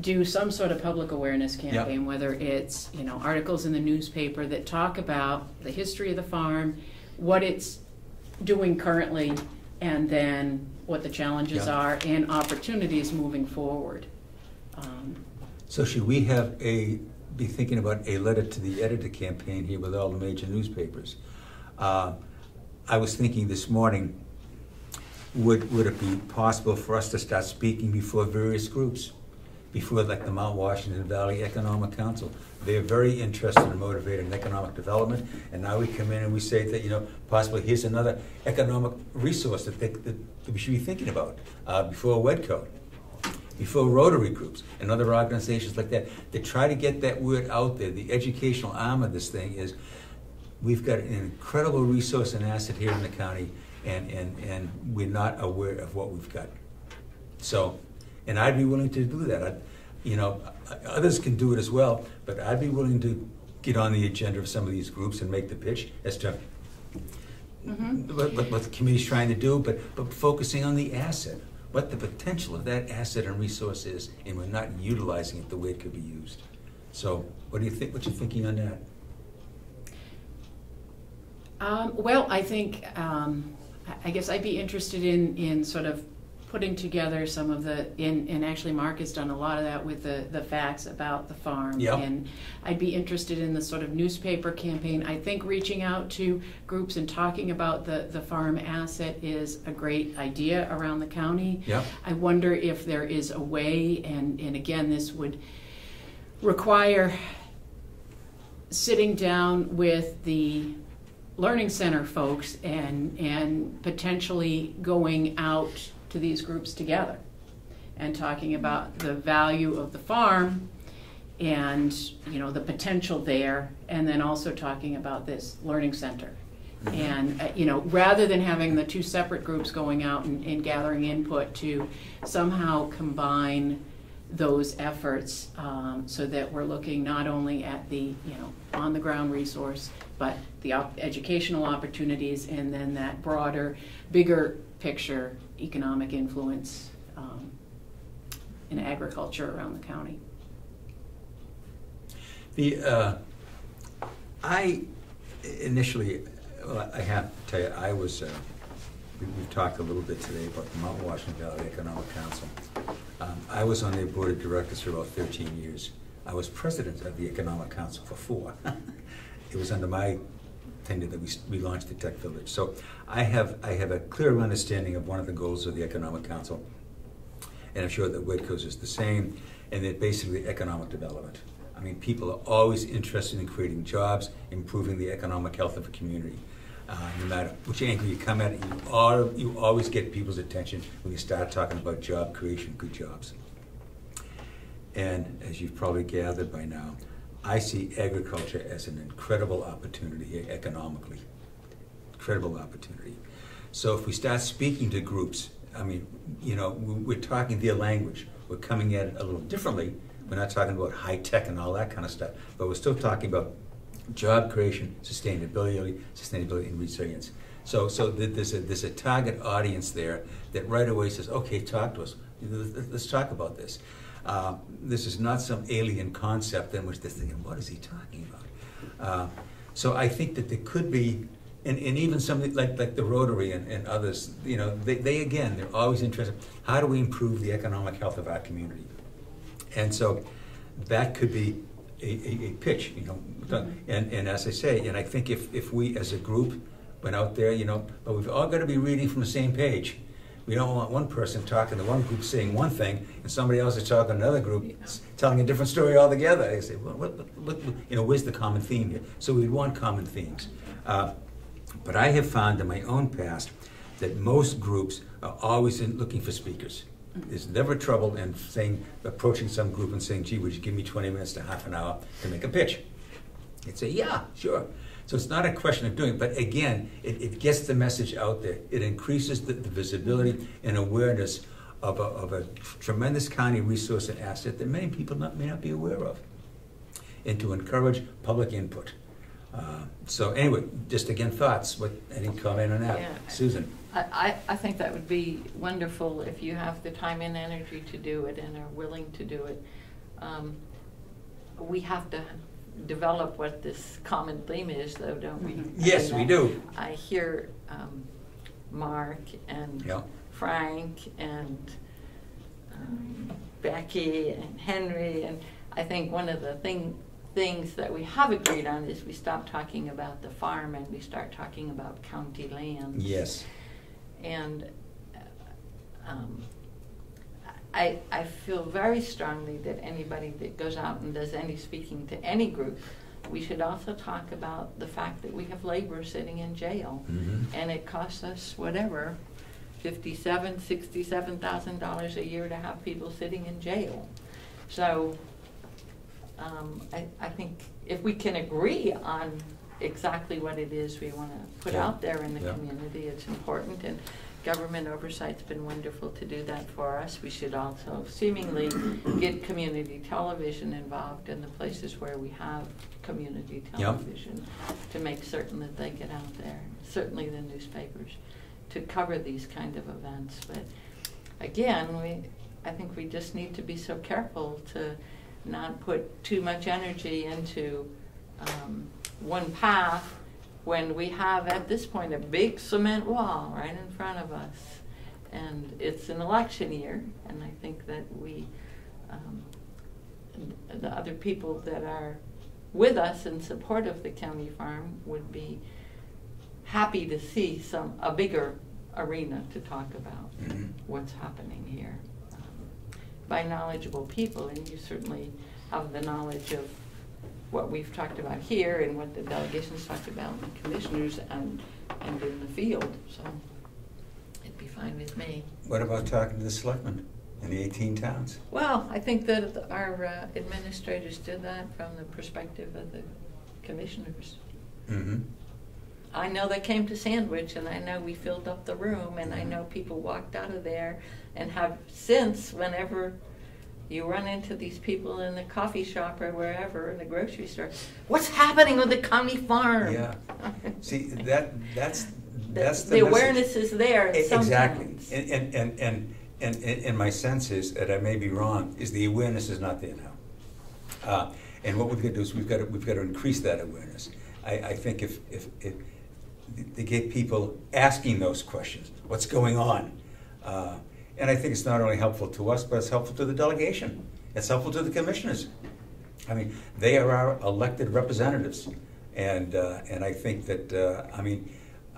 do some sort of public awareness campaign, yep. Whether it's, articles in the newspaper that talk about the history of the farm, what it's doing currently, and then what the challenges yep. are and opportunities moving forward. So should we be thinking about a letter to the editor campaign here with all the major newspapers? I was thinking this morning, would it be possible for us to start speaking before various groups, before like the Mount Washington Valley Economic Council? They're very interested in motivating economic development, and now we come in and we say that possibly here's another economic resource that we should be thinking about before WEDCO. Before Rotary groups and other organizations like that, to try to get that word out there. The educational arm of this thing is we've got an incredible resource and asset here in the county, and we're not aware of what we've got. So, and I'd be willing to do that. Others can do it as well, but I'd be willing to get on the agenda of some of these groups and make the pitch as to what the committee's trying to do, but focusing on the asset. What the potential of that asset and resource is, and we're not utilizing it the way it could be used. So, what do you think? What's your thinking on that? Well, I think I guess I'd be interested in sort of putting together some of and actually Mark has done a lot of that with the facts about the farm. Yep. And I'd be interested in the sort of newspaper campaign. I think reaching out to groups and talking about the farm asset is a great idea around the county. Yep. I wonder if there is a way, and again, this would require sitting down with the Learning Center folks and potentially going out to these groups together and talking about the value of the farm and the potential there, and then also talking about this learning center And, rather than having the two separate groups going out and gathering input, to somehow combine those efforts so that we're looking not only at the, on-the-ground resource, but the educational opportunities, and then that broader, bigger picture economic influence in agriculture around the county. I initially, well, I have to tell you, I was, we've talked a little bit today about the Mount Washington Valley Economic Council. I was on their board of directors for about 13 years. I was president of the Economic Council for 4. It was under my tenure that we launched the Tech Village. So I have a clear understanding of one of the goals of the Economic Council, and I'm sure that Wedco's is the same, and that basically economic development. I mean, people are always interested in creating jobs, improving the economic health of a community. No matter which angle you come at it, you always get people's attention when you start talking about job creation, good jobs. And as you've probably gathered by now, I see agriculture as an incredible opportunity economically. Incredible opportunity. So if we start speaking to groups, I mean, we're talking their language. We're coming at it a little differently. We're not talking about high tech and all that kind of stuff, but we're still talking about job creation, sustainability, and resilience. So there's a target audience there that right away says, okay, talk to us. Let's talk about this. This is not some alien concept in which they're thinking, what is he talking about? So I think that there could be, and even something like the Rotary and others, they again, they're always interested, how do we improve the economic health of our community? And so that could be a pitch, and as I say, and I think if we as a group went out there, but we've all got to be reading from the same page. We don't want one person talking to one group saying one thing, and somebody else is talking to another group telling a different story altogether. I say, well, where's the common theme here? So we'd want common themes. But I have found in my own past that most groups are always looking for speakers. There's never trouble in approaching some group and saying, gee, would you give me 20 minutes to half an hour to make a pitch? They'd say, yeah, sure. So it's not a question of doing it, but again, it gets the message out there. It increases the visibility and awareness of a tremendous county resource and asset that many people may not be aware of, and to encourage public input. So anyway, just again, thoughts. Any comment on that? Yeah. Susan? I think that would be wonderful if you have the time and energy to do it and are willing to do it. We have to develop what this common theme is, though, don't we? Yes, we do. I hear Mark and Frank and Becky and Henry, and I think one of the things that we have agreed on is we stop talking about the farm and we start talking about county lands. Yes. And I feel very strongly that anybody that goes out and does any speaking to any group, we should also talk about the fact that we have labor sitting in jail, and it costs us whatever, $57,000, $67,000 a year to have people sitting in jail. So I think if we can agree on exactly what it is we want to put out there in the community, it's important, and government oversight's been wonderful to do that for us. We should also seemingly get community television involved in the places where we have community television to make certain that they get out there, certainly the newspapers, to cover these kind of events. But again, I think we just need to be so careful to not put too much energy into one path when we have at this point a big cement wall right in front of us, and it's an election year, and I think that we the other people that are with us in support of the county farm would be happy to see a bigger arena to talk about what's happening here by knowledgeable people, and you certainly have the knowledge of what we've talked about here and what the delegations talked about and the commissioners and in the field, so it'd be fine with me. What about talking to the selectmen in the 18 towns? Well, I think that our administrators did that from the perspective of the commissioners. I know they came to Sandwich, and I know we filled up the room, and I know people walked out of there and have since, whenever you run into these people in the coffee shop or wherever, in the grocery store, what's happening with the county farm? Yeah. See, that's the awareness is there exactly. sometimes. And my sense is, that I may be wrong, is the awareness is not there now. And what we've got to do is we've got to increase that awareness. I think if to get people asking those questions, what's going on? And I think it's not only helpful to us, but it's helpful to the delegation. It's helpful to the commissioners. I mean, they are our elected representatives. And I think that,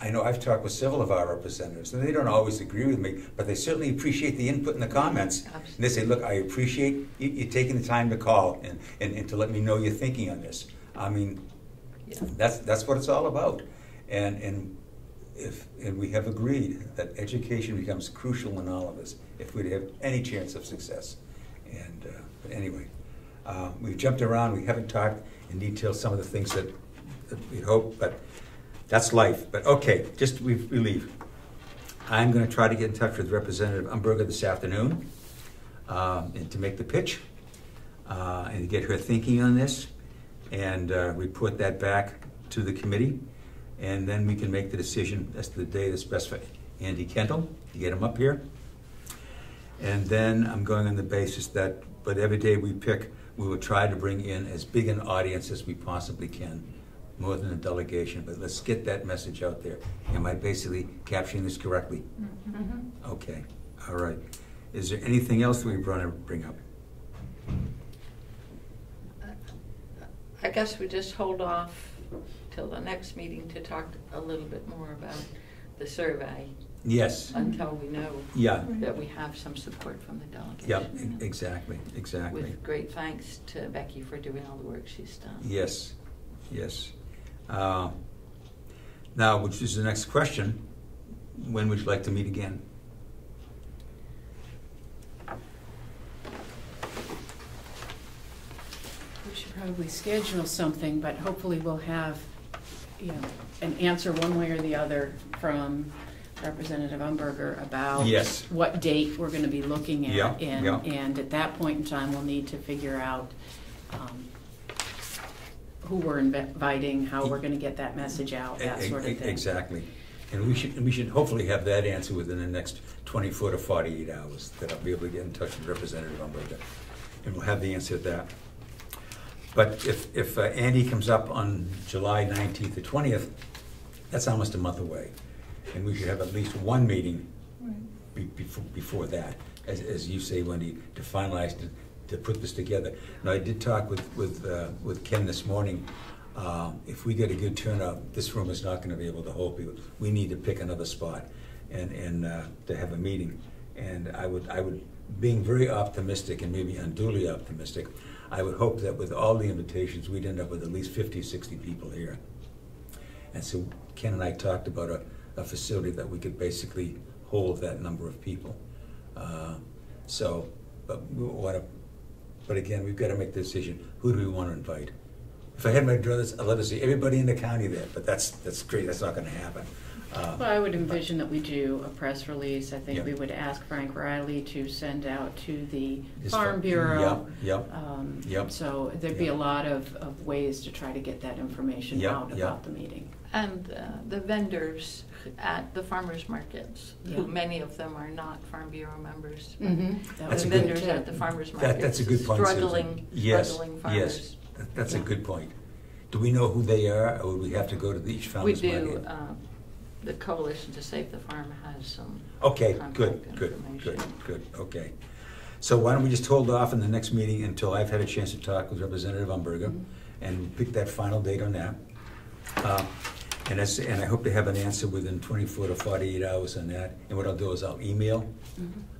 I know I've talked with several of our representatives, and they don't always agree with me, but they certainly appreciate the input and the comments. Absolutely. And they say, look, I appreciate you taking the time to call and to let me know your thinking on this. Yeah. That's what it's all about. And we have agreed that education becomes crucial in all of this if we have any chance of success. And but anyway, we've jumped around. We haven't talked in detail some of the things that we hope, but that's life. But okay, just we leave. I'm going to try to get in touch with Representative Umberger this afternoon and to make the pitch and get her thinking on this and report that back to the committee. And then we can make the decision as to the day that's best for Andy Kendall, to get him up here. And then I'm going on the basis that, but every day we pick, we will try to bring in as big an audience as we possibly can, more than a delegation, but let's get that message out there. Am I basically capturing this correctly? Mm-hmm. Okay, all right. Is there anything else that we want to bring up? I guess we just hold off till the next meeting to talk a little bit more about the survey. Yes. Until we know that we have some support from the delegation. Yeah, exactly. With great thanks to Becky for doing all the work she's done. Yes. Now, which is the next question, when would you like to meet again? We should probably schedule something, but hopefully we'll have, an answer one way or the other from Representative Umberger about what date we're going to be looking at. And at that point in time, we'll need to figure out who we're inviting, how we're going to get that message out, that sort of thing. Exactly. And we should hopefully have that answer within the next 24 to 48 hours, that I'll be able to get in touch with Representative Umberger. And we'll have the answer to that. But if Andy comes up on July 19th or 20th, that's almost a month away. And we should have at least one meeting before that, as you say, Wendy, to finalize, to put this together. Now, I did talk with Ken this morning. If we get a good turnout, this room is not going to be able to hold people. We need to pick another spot and to have a meeting. And I would, being very optimistic and maybe unduly optimistic, I would hope that with all the invitations, we'd end up with at least 50 or 60 people here. And so Ken and I talked about a facility that we could basically hold that number of people. But again, we've got to make the decision. Who do we want to invite? If I had my druthers, I'd love to see everybody in the county there, but that's great. That's not going to happen. Well, I would envision that we do a press release. I think we would ask Frank Riley to send out to the Farm Bureau. So there'd be a lot of ways to try to get that information out about the meeting. And the vendors at the farmers markets, who many of them are not Farm Bureau members. That's the vendors at the farmers markets. That's a good point, struggling farmers. Yes, that's a good point. Do we know who they are, or would we have to go to each farmers market? We do. The Coalition to Save the Farm has some good. Okay. So why don't we just hold off in the next meeting until I've had a chance to talk with Representative Umberger and pick that final date on that. And I hope to have an answer within 24 to 48 hours on that. And what I'll do is I'll email,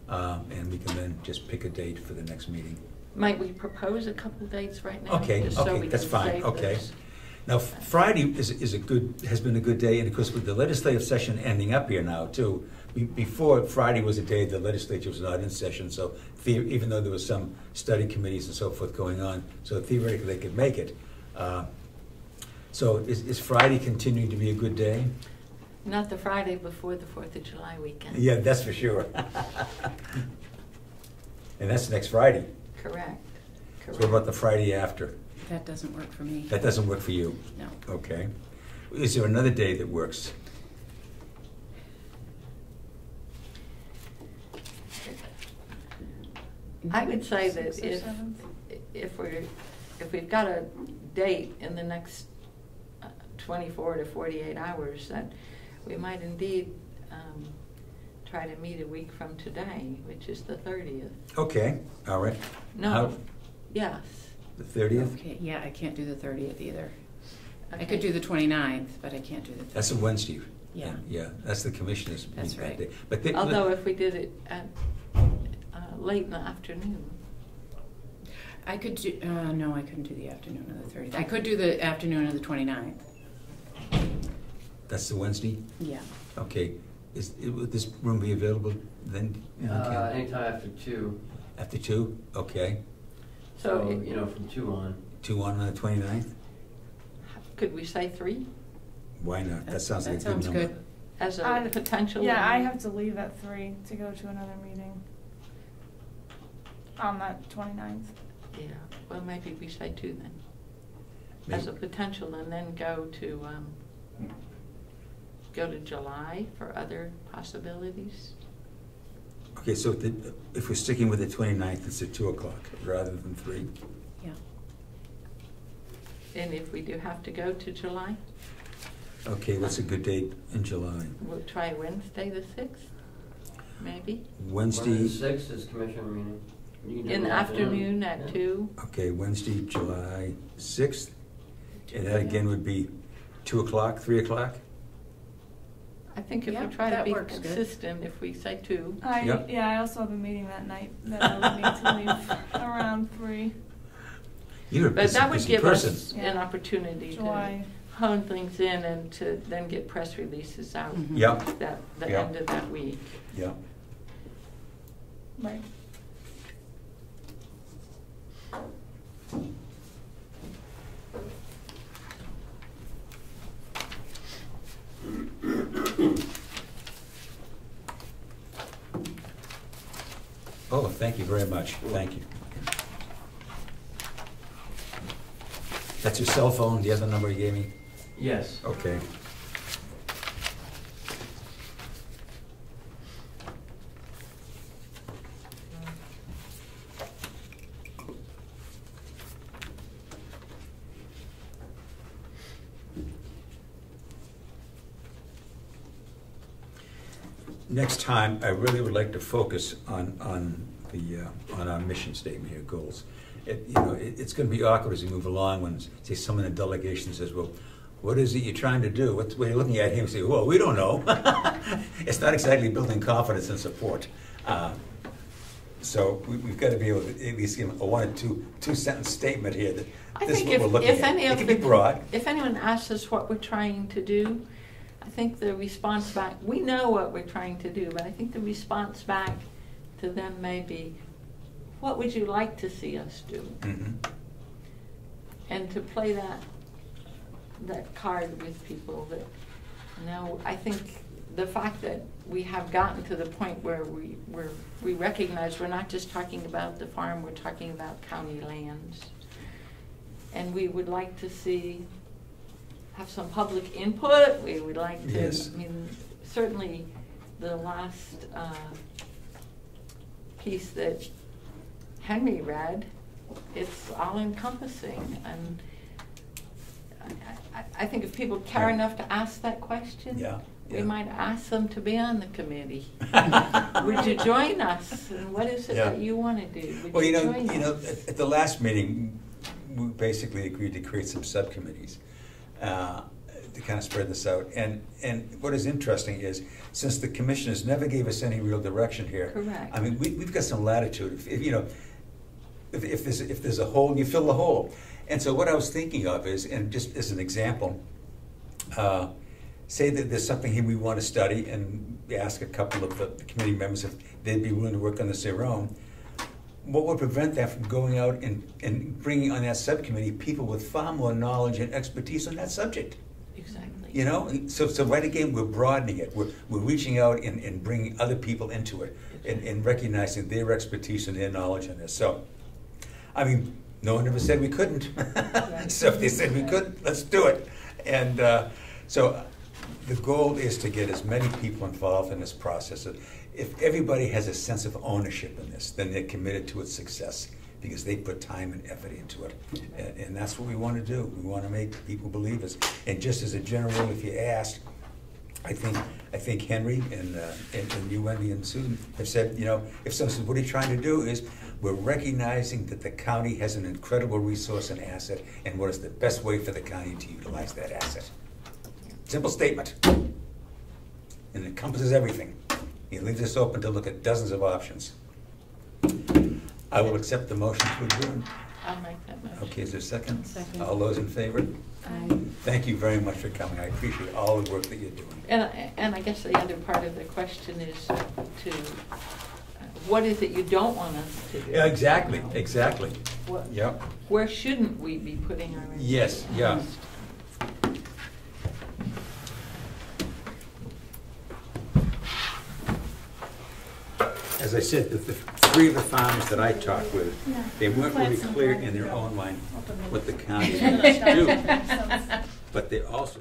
and we can then just pick a date for the next meeting. Might we propose a couple dates right now? Okay, that's fine. Okay. Now, Friday has been a good day, and of course with the legislative session ending up here now too. Before, Friday was a day the legislature was not in session, so even though there was some study committees and so forth going on, so theoretically they could make it. So is Friday continuing to be a good day? Not the Friday before the 4th of July weekend. Yeah, that's for sure. And that's next Friday. Correct. So what about the Friday after? That doesn't work for me. That doesn't work for you? No. Okay. Is there another day that works? I would say that 6th or 7th? if we've got a date in the next 24 to 48 hours, that we might indeed try to meet a week from today, which is the 30th. Okay, all right. No, yes. The 30th? Okay, yeah, I can't do the 30th either. Okay. I could do the 29th, but I can't do the 30th. That's a Wednesday. Yeah. Yeah, that's the commissioners. That's meet that right. day. But they, Although if we did it at late in the afternoon. I could do, no, I couldn't do the afternoon of the 30th. I could do the afternoon of the 29th. That's the Wednesday? Yeah. Okay. Would this room be available then? Anytime after 2. After 2? Okay. So, from 2 on. 2 on the 29th? Could we say 3 Why not? That sounds like a good number. good. as a potential? Yeah, I have to leave at 3 to go to another meeting on that 29th. Yeah, well, maybe we say 2 then, Maybe. as a potential, and then go to July for other possibilities. Okay, so if we're sticking with the 29th, it's at 2 o'clock rather than 3? Yeah. And if we do have to go to July, Okay, what's a good date in July? we'll try Wednesday the 6th, maybe? Wednesday, The 6th is commissioner meeting. You can do In it the afternoon at Yeah. 2? okay, Wednesday, July 6th. And that again would be 2 o'clock, 3 o'clock? I think if Yeah, we try to that be works good. consistent, if we say 2. Yeah. I also have a meeting that night that I would need to leave around 3. You're a But that would busy give person. us an opportunity July. to hone things in and to then get press releases out Mhm. Yeah, the Yeah. end of that week. yeah. Right. Oh, thank you very much. Thank you. That's your cell phone, the other number you gave me? Yes. Okay. Next time, I really would like to focus on our mission statement here, goals. It's going to be awkward as we move along when, say, someone in the delegation says, "Well, what is it you're trying to do?" What you're looking at him and say, "Well, we don't know." It's not exactly building confidence and support. So we've got to be able to at least give a 1 or 2 sentence statement here that I this is think what we're looking if at. any It of can be broad. if anyone asks us what we're trying to do, I think the response back, we know what we're trying to do, but I think the response back to them may be, what would you like to see us do? Mhm. And to play that card with people that, I think the fact that we have gotten to the point where we recognize we're not just talking about the farm, we're talking about county lands. And we would like to have some public input. We would like to, Yes. certainly the last piece that Henry read, it's all encompassing. And I think if people care Yeah. enough to ask that question, Yeah. we might ask them to be on the committee. Would you join us? And what is it Yeah. that you want to do? Would Well, join us? at the last meeting, we basically agreed to create some subcommittees to kind of spread this out. And what is interesting is, since the commissioners never gave us any real direction here. Correct. I mean, we've got some latitude. If there's a hole, you fill the hole. And so what I was thinking of is, and just as an example, say that there's something here we want to study, and we ask a couple of the committee members if they'd be willing to work on this their own. what would prevent that from going out and bringing on that subcommittee people with far more knowledge and expertise on that subject? Exactly. You know, so right again, we're broadening it. We're reaching out and bringing other people into it and recognizing their expertise and their knowledge in this. So, I mean, no one ever said we couldn't. So if they said we could, let's do it. And so the goal is to get as many people involved in this process. If everybody has a sense of ownership in this, then they're committed to its success because they put time and effort into it. And that's what we want to do. We want to make people believers. And just as a general rule, if you asked, I think Henry and you, Wendy, and Susan have said, you know, if someone says, what are you trying to do, is we're recognizing that the county has an incredible resource and asset, and what is the best way for the county to utilize that asset. Simple statement. And it encompasses everything. It leaves us open to look at dozens of options. I will accept the motion to adjourn. I'll make that motion. Okay, is there a second? Second. All those in favor? Aye. Thank you very much for coming. I appreciate all the work that you're doing. And I guess the other part of the question is to, what is it you don't want us to do? Yeah, exactly, exactly. What, Yep. where shouldn't we be putting our energy? Yes, yeah. As I said, the three of the farmers that I talked with, they weren't really clear in their own mind what the county wants to do. But they also